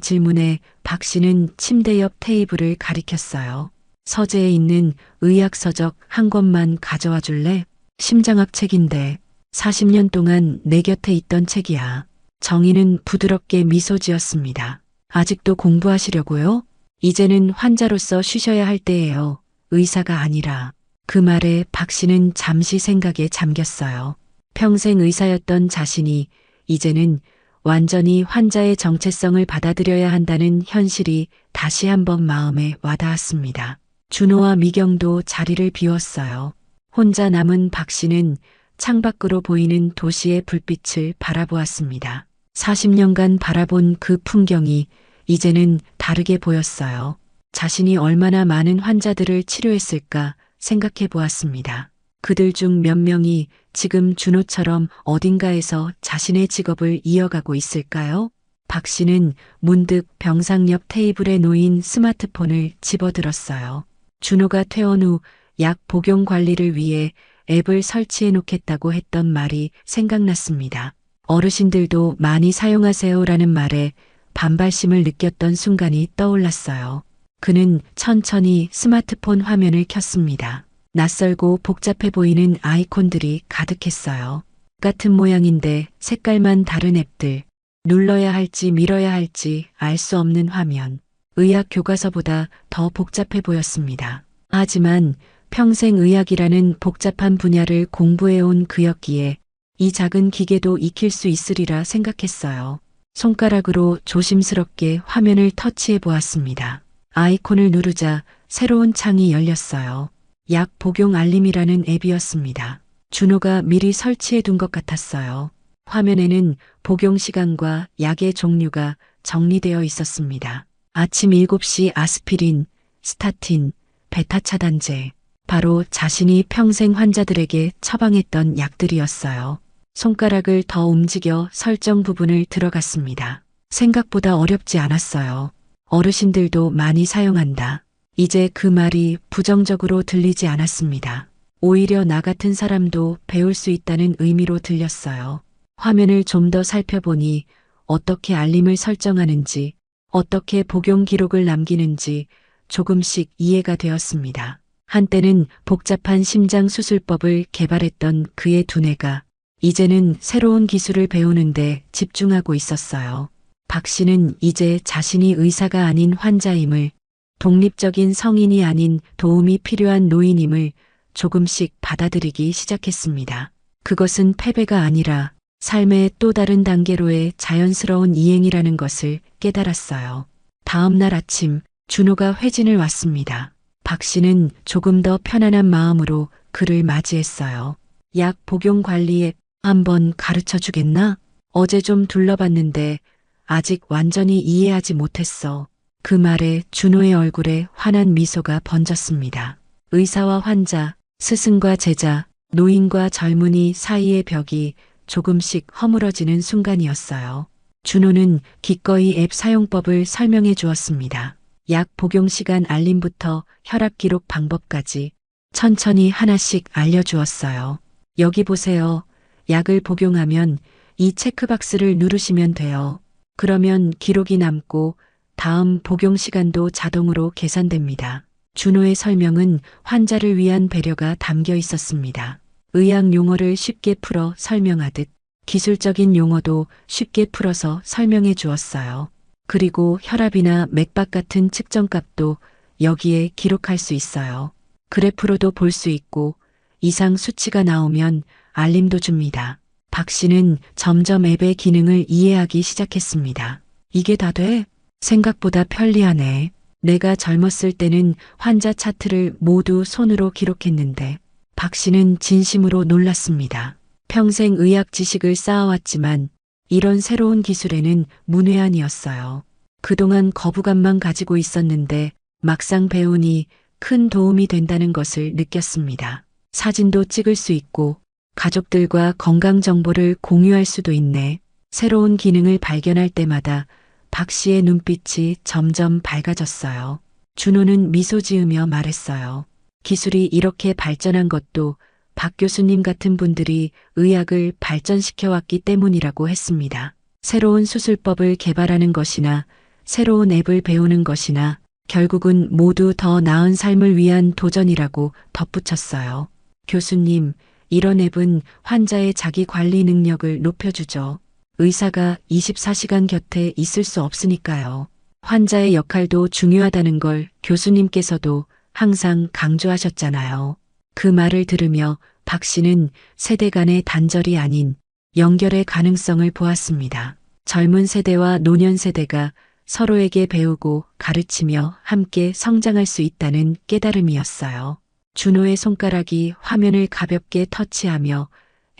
Speaker 1: 질문에 박 씨는 침대 옆 테이블을 가리켰어요. 서재에 있는 의학 서적 한 권만 가져와 줄래? 심장학 책인데 40년 동안 내 곁에 있던 책이야. 정희는 부드럽게 미소 지었습니다. 아직도 공부하시려고요? 이제는 환자로서 쉬셔야 할 때예요. 의사가 아니라. 그 말에 박 씨는 잠시 생각에 잠겼어요. 평생 의사였던 자신이 이제는 완전히 환자의 정체성을 받아들여야 한다는 현실이 다시 한번 마음에 와닿았습니다. 준호와 미경도 자리를 비웠어요. 혼자 남은 박 씨는 창밖으로 보이는 도시의 불빛을 바라보았습니다. 40년간 바라본 그 풍경이 이제는 다르게 보였어요. 자신이 얼마나 많은 환자들을 치료했을까 생각해 보았습니다. 그들 중 몇 명이 지금 준호처럼 어딘가에서 자신의 직업을 이어가고 있을까요? 박 씨는 문득 병상 옆 테이블에 놓인 스마트폰을 집어들었어요. 준호가 퇴원 후 약 복용 관리를 위해 앱을 설치해 놓겠다고 했던 말이 생각났습니다. 어르신들도 많이 사용하세요라는 말에 반발심을 느꼈던 순간이 떠올랐어요. 그는 천천히 스마트폰 화면을 켰습니다. 낯설고 복잡해 보이는 아이콘들이 가득했어요. 같은 모양인데 색깔만 다른 앱들. 눌러야 할지 밀어야 할지 알 수 없는 화면. 의학 교과서보다 더 복잡해 보였습니다. 하지만 평생 의학이라는 복잡한 분야를 공부해온 그였기에 이 작은 기계도 익힐 수 있으리라 생각했어요. 손가락으로 조심스럽게 화면을 터치해 보았습니다. 아이콘을 누르자 새로운 창이 열렸어요. 약 복용 알림이라는 앱이었습니다. 준호가 미리 설치해 둔 것 같았어요. 화면에는 복용 시간과 약의 종류가 정리되어 있었습니다. 아침 7시 아스피린, 스타틴, 베타 차단제. 바로 자신이 평생 환자들에게 처방했던 약들이었어요. 손가락을 더 움직여 설정 부분을 들어갔습니다. 생각보다 어렵지 않았어요. 어르신들도 많이 사용한다. 이제 그 말이 부정적으로 들리지 않았습니다. 오히려 나 같은 사람도 배울 수 있다는 의미로 들렸어요. 화면을 좀 더 살펴보니 어떻게 알림을 설정하는지, 어떻게 복용 기록을 남기는지 조금씩 이해가 되었습니다. 한때는 복잡한 심장 수술법을 개발했던 그의 두뇌가 이제는 새로운 기술을 배우는데 집중하고 있었어요. 박 씨는 이제 자신이 의사가 아닌 환자임을, 독립적인 성인이 아닌 도움이 필요한 노인임을 조금씩 받아들이기 시작했습니다. 그것은 패배가 아니라 삶의 또 다른 단계로의 자연스러운 이행이라는 것을 깨달았어요. 다음 날 아침 준호가 회진을 왔습니다. 박 씨는 조금 더 편안한 마음으로 그를 맞이했어요. 약 복용 관리 앱 한번 가르쳐 주겠나? 어제 좀 둘러봤는데 아직 완전히 이해하지 못했어. 그 말에 준호의 얼굴에 환한 미소가 번졌습니다. 의사와 환자, 스승과 제자, 노인과 젊은이 사이의 벽이 조금씩 허물어지는 순간이었어요. 준호는 기꺼이 앱 사용법을 설명해 주었습니다. 약 복용 시간 알림부터 혈압 기록 방법까지 천천히 하나씩 알려주었어요. 여기 보세요. 약을 복용하면 이 체크박스를 누르시면 돼요. 그러면 기록이 남고 다음 복용 시간도 자동으로 계산됩니다. 준호의 설명은 환자를 위한 배려가 담겨 있었습니다. 의학 용어를 쉽게 풀어 설명하듯 기술적인 용어도 쉽게 풀어서 설명해 주었어요. 그리고 혈압이나 맥박 같은 측정값도 여기에 기록할 수 있어요. 그래프로도 볼 수 있고 이상 수치가 나오면 알림도 줍니다. 박 씨는 점점 앱의 기능을 이해하기 시작했습니다. 이게 다 돼? 생각보다 편리하네. 내가 젊었을 때는 환자 차트를 모두 손으로 기록했는데 박 씨는 진심으로 놀랐습니다. 평생 의학 지식을 쌓아왔지만 이런 새로운 기술에는 문외한이었어요. 그동안 거부감만 가지고 있었는데 막상 배우니 큰 도움이 된다는 것을 느꼈습니다. 사진도 찍을 수 있고 가족들과 건강 정보를 공유할 수도 있네. 새로운 기능을 발견할 때마다 박 씨의 눈빛이 점점 밝아졌어요. 준호는 미소 지으며 말했어요. 기술이 이렇게 발전한 것도 박 교수님 같은 분들이 의학을 발전시켜 왔기 때문이라고 했습니다. 새로운 수술법을 개발하는 것이나 새로운 앱을 배우는 것이나 결국은 모두 더 나은 삶을 위한 도전이라고 덧붙였어요. 교수님, 이런 앱은 환자의 자기 관리 능력을 높여주죠. 의사가 24시간 곁에 있을 수 없으니까요. 환자의 역할도 중요하다는 걸 교수님께서도 항상 강조하셨잖아요. 그 말을 들으며 박 씨는 세대 간의 단절이 아닌 연결의 가능성을 보았습니다. 젊은 세대와 노년 세대가 서로에게 배우고 가르치며 함께 성장할 수 있다는 깨달음이었어요. 준호의 손가락이 화면을 가볍게 터치하며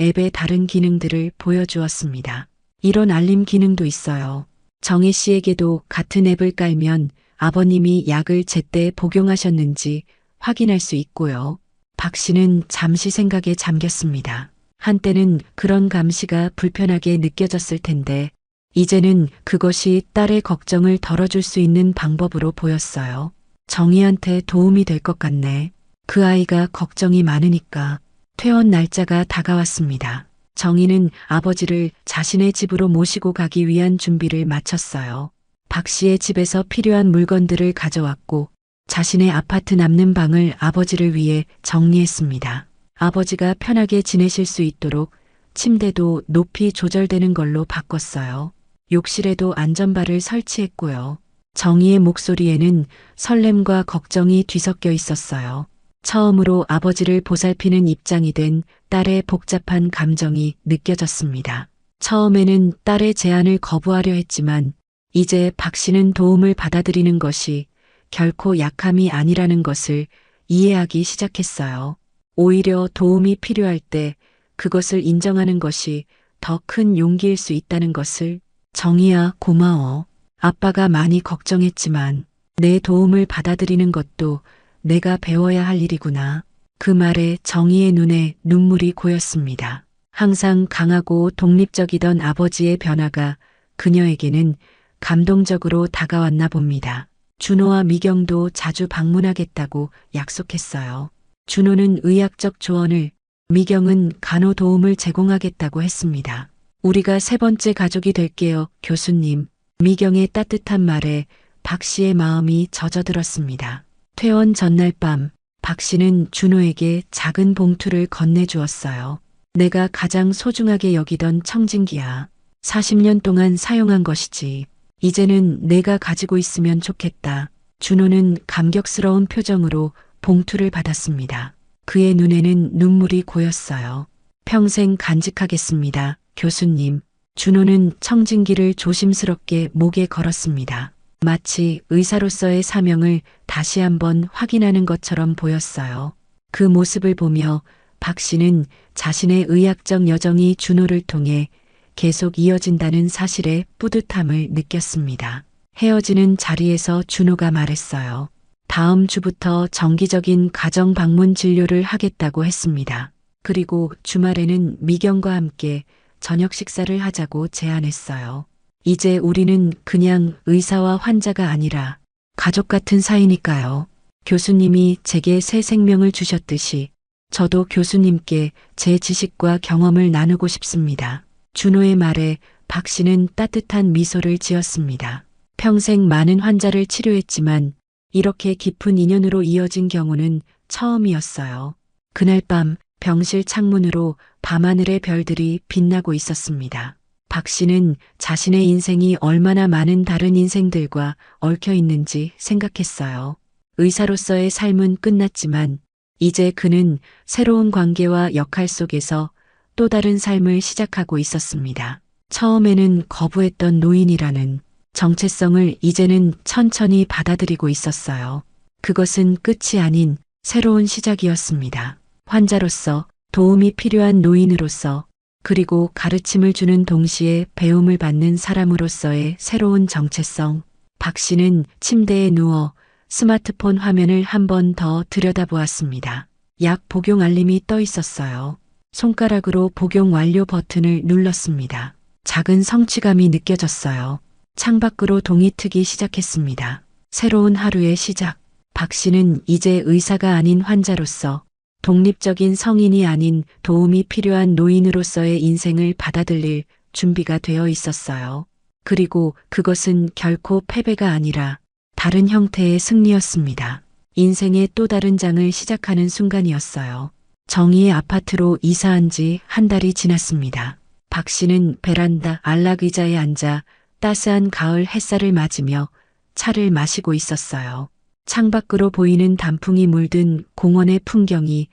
Speaker 1: 앱의 다른 기능들을 보여주었습니다. 이런 알림 기능도 있어요. 정혜 씨에게도 같은 앱을 깔면 아버님이 약을 제때 복용하셨는지 확인할 수 있고요. 박 씨는 잠시 생각에 잠겼습니다. 한때는 그런 감시가 불편하게 느껴졌을 텐데 이제는 그것이 딸의 걱정을 덜어줄 수 있는 방법으로 보였어요. 정희한테 도움이 될 것 같네. 그 아이가 걱정이 많으니까. 퇴원 날짜가 다가왔습니다. 정희는 아버지를 자신의 집으로 모시고 가기 위한 준비를 마쳤어요. 박 씨의 집에서 필요한 물건들을 가져왔고 자신의 아파트 남는 방을 아버지를 위해 정리했습니다. 아버지가 편하게 지내실 수 있도록 침대도 높이 조절되는 걸로 바꿨어요. 욕실에도 안전바를 설치했고요. 정희의 목소리에는 설렘과 걱정이 뒤섞여 있었어요. 처음으로 아버지를 보살피는 입장이 된 딸의 복잡한 감정이 느껴졌습니다. 처음에는 딸의 제안을 거부하려 했지만 이제 박 씨는 도움을 받아들이는 것이 결코 약함이 아니라는 것을 이해하기 시작했어요. 오히려 도움이 필요할 때 그것을 인정하는 것이 더 큰 용기일 수 있다는 것을. 정희야, 고마워. 아빠가 많이 걱정했지만 내 도움을 받아들이는 것도 내가 배워야 할 일이구나. 그 말에 정희의 눈에 눈물이 고였습니다. 항상 강하고 독립적이던 아버지의 변화가 그녀에게는 감동적으로 다가왔나 봅니다. 준호와 미경도 자주 방문하겠다고 약속했어요. 준호는 의학적 조언을, 미경은 간호 도움을 제공하겠다고 했습니다. 우리가 세 번째 가족이 될게요, 교수님. 미경의 따뜻한 말에 박 씨의 마음이 젖어들었습니다. 퇴원 전날 밤, 박 씨는 준호에게 작은 봉투를 건네주었어요. 내가 가장 소중하게 여기던 청진기야. 40년 동안 사용한 것이지. 이제는 내가 가지고 있으면 좋겠다. 준호는 감격스러운 표정으로 봉투를 받았습니다. 그의 눈에는 눈물이 고였어요. 평생 간직하겠습니다, 교수님. 준호는 청진기를 조심스럽게 목에 걸었습니다. 마치 의사로서의 사명을 다시 한번 확인하는 것처럼 보였어요. 그 모습을 보며 박 씨는 자신의 의학적 여정이 준호를 통해 계속 이어진다는 사실에 뿌듯함을 느꼈습니다. 헤어지는 자리에서 준호가 말했어요. 다음 주부터 정기적인 가정 방문 진료를 하겠다고 했습니다. 그리고 주말에는 미경과 함께 저녁 식사를 하자고 제안했어요. 이제 우리는 그냥 의사와 환자가 아니라 가족 같은 사이니까요. 교수님이 제게 새 생명을 주셨듯이 저도 교수님께 제 지식과 경험을 나누고 싶습니다. 준호의 말에 박 씨는 따뜻한 미소를 지었습니다. 평생 많은 환자를 치료했지만 이렇게 깊은 인연으로 이어진 경우는 처음이었어요. 그날 밤 병실 창문으로 밤하늘의 별들이 빛나고 있었습니다. 박 씨는 자신의 인생이 얼마나 많은 다른 인생들과 얽혀 있는지 생각했어요. 의사로서의 삶은 끝났지만 이제 그는 새로운 관계와 역할 속에서 또 다른 삶을 시작하고 있었습니다. 처음에는 거부했던 노인이라는 정체성을 이제는 천천히 받아들이고 있었어요. 그것은 끝이 아닌 새로운 시작이었습니다. 환자로서, 도움이 필요한 노인으로서, 그리고 가르침을 주는 동시에 배움을 받는 사람으로서의 새로운 정체성. 박 씨는 침대에 누워 스마트폰 화면을 한 번 더 들여다보았습니다. 약 복용 알림이 떠 있었어요. 손가락으로 복용 완료 버튼을 눌렀습니다. 작은 성취감이 느껴졌어요. 창밖으로 동이 트기 시작했습니다. 새로운 하루의 시작. 박 씨는 이제 의사가 아닌 환자로서, 독립적인 성인이 아닌 도움이 필요한 노인으로서의 인생을 받아들일 준비가 되어 있었어요. 그리고 그것은 결코 패배가 아니라 다른 형태의 승리였습니다. 인생의 또 다른 장을 시작하는 순간이었어요. 정희의 아파트로 이사한 지 한 달이 지났습니다. 박 씨는 베란다 안락 의자에 앉아 따스한 가을 햇살을 맞으며 차를 마시고 있었어요. 창밖으로 보이는 단풍이 물든 공원의 풍경이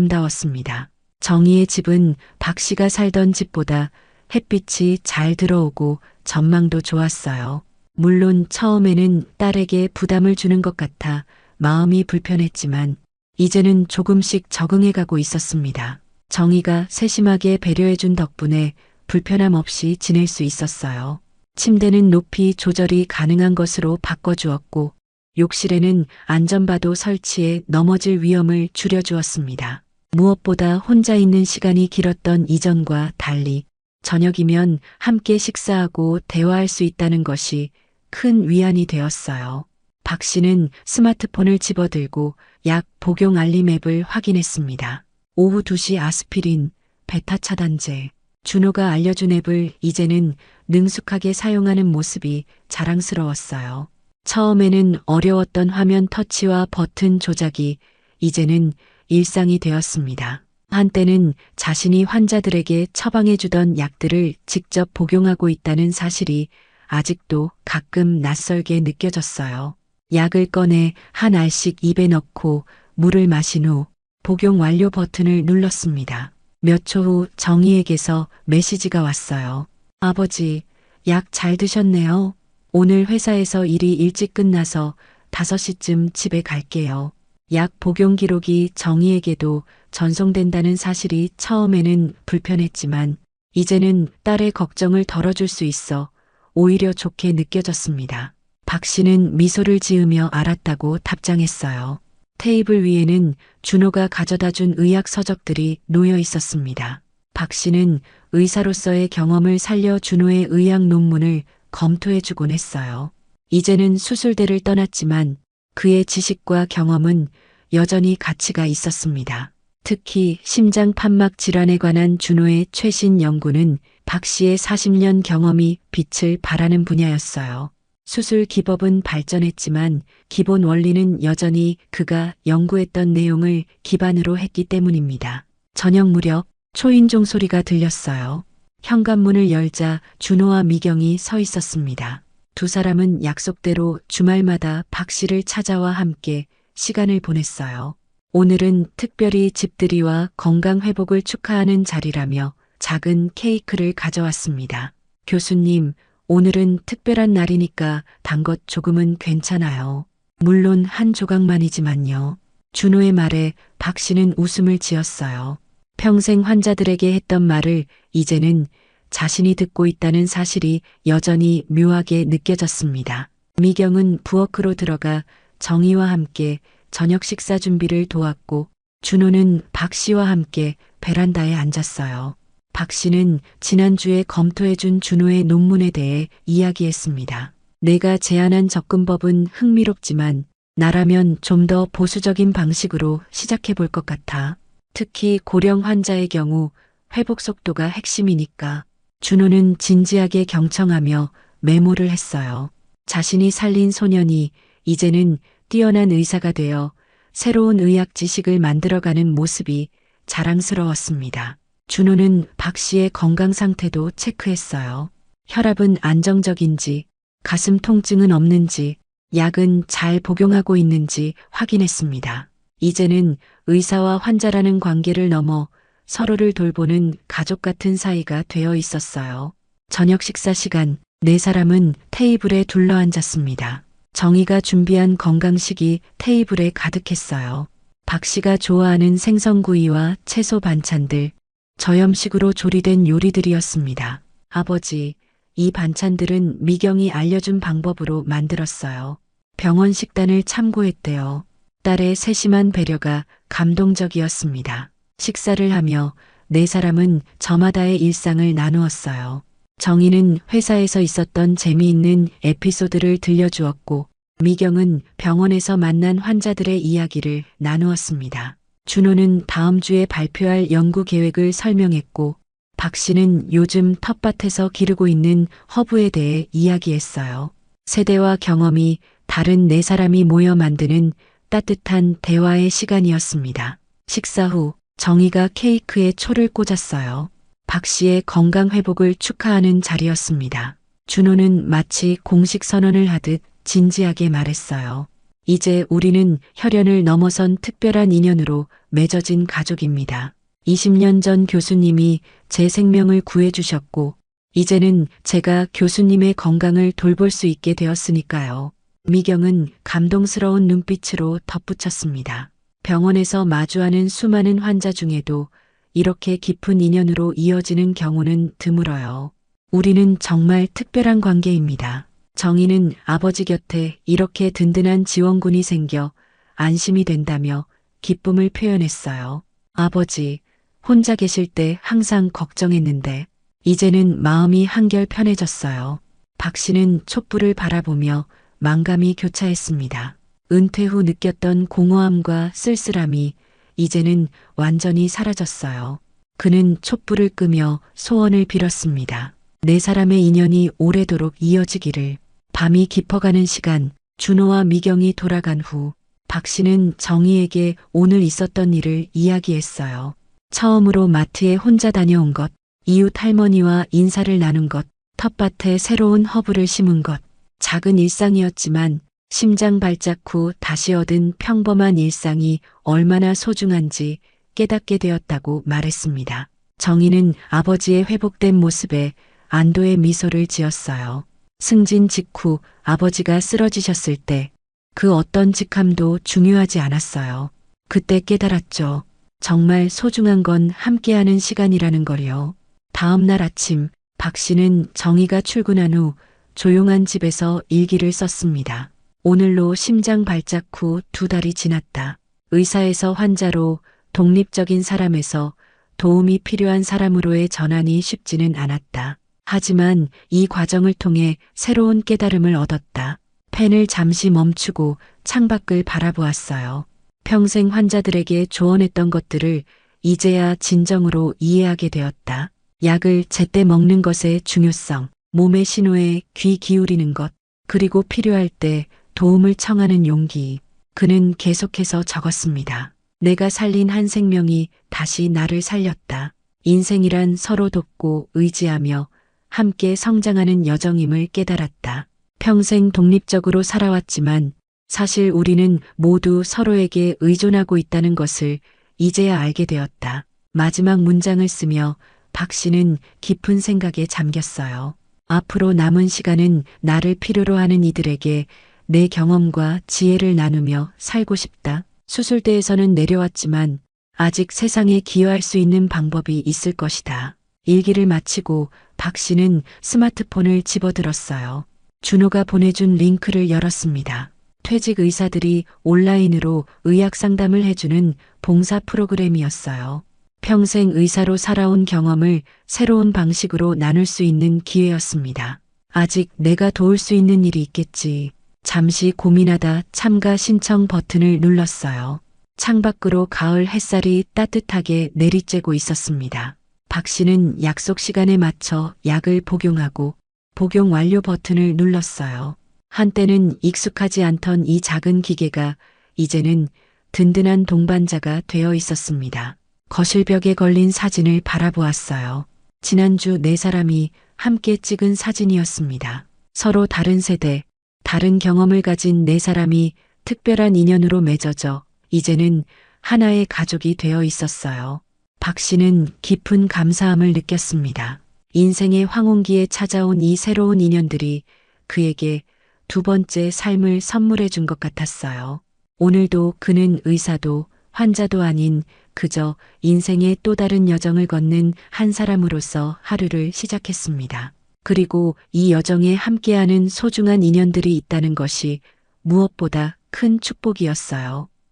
Speaker 1: 아름다웠습니다. 정희의 집은 박 씨가 살던 집보다 햇빛이 잘 들어오고 전망도 좋았어요. 물론 처음에는 딸에게 부담을 주는 것 같아 마음이 불편했지만 이제는 조금씩 적응해가고 있었습니다. 정희가 세심하게 배려해준 덕분에 불편함 없이 지낼 수 있었어요. 침대는 높이 조절이 가능한 것으로 바꿔주었고 욕실에는 안전바도 설치해 넘어질 위험을 줄여주었습니다. 무엇보다 혼자 있는 시간이 길었던 이전과 달리 저녁이면 함께 식사하고 대화할 수 있다는 것이 큰 위안이 되었어요. 박 씨는 스마트폰을 집어들고 약 복용 알림 앱을 확인했습니다. 오후 2시 아스피린, 베타 차단제, 준호가 알려준 앱을 이제는 능숙하게 사용하는 모습이 자랑스러웠어요. 처음에는 어려웠던 화면 터치와 버튼 조작이 이제는 일상이 되었습니다. 한때는 자신이 환자들에게 처방해주던 약들을 직접 복용하고 있다는 사실이 아직도 가끔 낯설게 느껴졌어요. 약을 꺼내 한 알씩 입에 넣고 물을 마신 후 복용 완료 버튼을 눌렀습니다. 몇 초 후 정희에게서 메시지가 왔어요. 아버지, 약 잘 드셨네요. 오늘 회사에서 일이 일찍 끝나서 5시쯤 집에 갈게요. 약 복용 기록이 정희에게도 전송된다는 사실이 처음에는 불편했지만 이제는 딸의 걱정을 덜어줄 수 있어 오히려 좋게 느껴졌습니다. 박 씨는 미소를 지으며 알았다고 답장했어요. 테이블 위에는 준호가 가져다 준 의학 서적들이 놓여 있었습니다. 박 씨는 의사로서의 경험을 살려 준호의 의학 논문을 검토해주곤 했어요. 이제는 수술대를 떠났지만 그의 지식과 경험은 여전히 가치가 있었습니다. 특히 심장 판막 질환에 관한 준호의 최신 연구는 박 씨의 40년 경험이 빛을 발하는 분야였어요. 수술 기법은 발전했지만 기본 원리는 여전히 그가 연구했던 내용을 기반으로 했기 때문입니다. 저녁 무렵 초인종 소리가 들렸어요. 현관문을 열자 준호와 미경이 서 있었습니다. 두 사람은 약속대로 주말마다 박 씨를 찾아와 함께 시간을 보냈어요. 오늘은 특별히 집들이와 건강 회복을 축하하는 자리라며 작은 케이크를 가져왔습니다. 교수님, 오늘은 특별한 날이니까 단 것 조금은 괜찮아요. 물론 한 조각만이지만요. 준호의 말에 박 씨는 웃음을 지었어요. 평생 환자들에게 했던 말을 이제는 자신이 듣고 있다는 사실이 여전히 묘하게 느껴졌습니다. 미경은 부엌으로 들어가 정희와 함께 저녁 식사 준비를 도왔고 준호는 박 씨와 함께 베란다에 앉았어요. 박 씨는 지난주에 검토해준 준호의 논문에 대해 이야기했습니다. 내가 제안한 접근법은 흥미롭지만 나라면 좀 더 보수적인 방식으로 시작해 볼 것 같아. 특히 고령 환자의 경우 회복 속도가 핵심이니까. 준호는 진지하게 경청하며 메모를 했어요. 자신이 살린 소년이 이제는 뛰어난 의사가 되어 새로운 의학 지식을 만들어가는 모습이 자랑스러웠습니다. 준호는 박 씨의 건강 상태도 체크했어요. 혈압은 안정적인지, 가슴 통증은 없는지, 약은 잘 복용하고 있는지 확인했습니다. 이제는 의사와 환자라는 관계를 넘어 서로를 돌보는 가족 같은 사이가 되어 있었어요. 저녁 식사 시간, 네 사람은 테이블에 둘러앉았습니다. 정희가 준비한 건강식이 테이블에 가득했어요. 박 씨가 좋아하는 생선구이와 채소 반찬들, 저염식으로 조리된 요리들이었습니다. 아버지, 이 반찬들은 미경이 알려준 방법으로 만들었어요. 병원 식단을 참고했대요. 딸의 세심한 배려가 감동적이었습니다. 식사를 하며 네 사람은 저마다의 일상을 나누었어요. 정희는 회사에서 있었던 재미있는 에피소드를 들려주었고, 미경은 병원에서 만난 환자들의 이야기를 나누었습니다. 준호는 다음 주에 발표할 연구 계획을 설명했고, 박 씨는 요즘 텃밭에서 기르고 있는 허브에 대해 이야기했어요. 세대와 경험이 다른 네 사람이 모여 만드는 따뜻한 대화의 시간이었습니다. 식사 후 정희가 케이크에 초를 꽂았어요. 박 씨의 건강 회복을 축하하는 자리였습니다. 준호는 마치 공식 선언을 하듯 진지하게 말했어요. 이제 우리는 혈연을 넘어선 특별한 인연으로 맺어진 가족입니다. 20년 전 교수님이 제 생명을 구해주셨고, 이제는 제가 교수님의 건강을 돌볼 수 있게 되었으니까요. 미경은 감동스러운 눈빛으로 덧붙였습니다. 병원에서 마주하는 수많은 환자 중에도 이렇게 깊은 인연으로 이어지는 경우는 드물어요. 우리는 정말 특별한 관계입니다. 정희는 아버지 곁에 이렇게 든든한 지원군이 생겨 안심이 된다며 기쁨을 표현했어요. 아버지, 혼자 계실 때 항상 걱정했는데 이제는 마음이 한결 편해졌어요. 박 씨는 촛불을 바라보며 만감이 교차했습니다. 은퇴 후 느꼈던 공허함과 쓸쓸함이 이제는 완전히 사라졌어요. 그는 촛불을 끄며 소원을 빌었습니다. 네 사람의 인연이 오래도록 이어지기를. 밤이 깊어가는 시간, 준호와 미경이 돌아간 후 박 씨는 정희에게 오늘 있었던 일을 이야기했어요. 처음으로 마트에 혼자 다녀온 것, 이웃 할머니와 인사를 나눈 것, 텃밭에 새로운 허브를 심은 것. 작은 일상이었지만 심장 발작 후 다시 얻은 평범한 일상이 얼마나 소중한지 깨닫게 되었다고 말했습니다. 정희는 아버지의 회복된 모습에 안도의 미소를 지었어요. 승진 직후 아버지가 쓰러지셨을 때 그 어떤 직함도 중요하지 않았어요. 그때 깨달았죠. 정말 소중한 건 함께하는 시간이라는 걸요. 다음 날 아침 박 씨는 정희가 출근한 후 조용한 집에서 일기를 썼습니다. 오늘로 심장 발작 후 2달이 지났다. 의사에서 환자로, 독립적인 사람에서 도움이 필요한 사람으로의 전환이 쉽지는 않았다. 하지만 이 과정을 통해 새로운 깨달음을 얻었다. 펜을 잠시 멈추고 창밖을 바라보았어요. 평생 환자들에게 조언했던 것들을 이제야 진정으로 이해하게 되었다. 약을 제때 먹는 것의 중요성, 몸의 신호에 귀 기울이는 것, 그리고 필요할 때 도움을 청하는 용기. 그는 계속해서 적었습니다. 내가 살린 한 생명이 다시 나를 살렸다. 인생이란 서로 돕고 의지하며 함께 성장하는 여정임을 깨달았다. 평생 독립적으로 살아왔지만 사실 우리는 모두 서로에게 의존하고 있다는 것을 이제야 알게 되었다. 마지막 문장을 쓰며 박 씨는 깊은 생각에 잠겼어요. 앞으로 남은 시간은 나를 필요로 하는 이들에게 내 경험과 지혜를 나누며 살고 싶다. 수술대에서는 내려왔지만 아직 세상에 기여할 수 있는 방법이 있을 것이다. 일기를 마치고 박 씨는 스마트폰을 집어들었어요. 준호가 보내준 링크를 열었습니다. 퇴직 의사들이 온라인으로 의학 상담을 해주는 봉사 프로그램이었어요. 평생 의사로 살아온 경험을 새로운 방식으로 나눌 수 있는 기회였습니다. 아직 내가 도울 수 있는 일이 있겠지. 잠시 고민하다 참가 신청 버튼을 눌렀어요. 창밖으로 가을 햇살이 따뜻하게 내리쬐고 있었습니다. 박 씨는 약속 시간에 맞춰 약을 복용하고 복용 완료 버튼을 눌렀어요. 한때는 익숙하지 않던 이 작은 기계가 이제는 든든한 동반자가 되어 있었습니다. 거실 벽에 걸린 사진을 바라보았어요. 지난주 네 사람이 함께 찍은 사진이었습니다. 서로 다른 세대, 다른 경험을 가진 네 사람이 특별한 인연으로 맺어져 이제는 하나의 가족이 되어 있었어요. 박 씨는 깊은 감사함을 느꼈습니다. 인생의 황혼기에 찾아온 이 새로운 인연들이 그에게 두 번째 삶을 선물해 준 것 같았어요. 오늘도 그는 의사도 환자도 아닌 그저 인생의 또 다른 여정을 걷는 한 사람으로서 하루를 시작했습니다. 그리고 이 여정에 함께하는 소중한 인연들이 있다는 것이 무엇보다 큰 축복이었어요.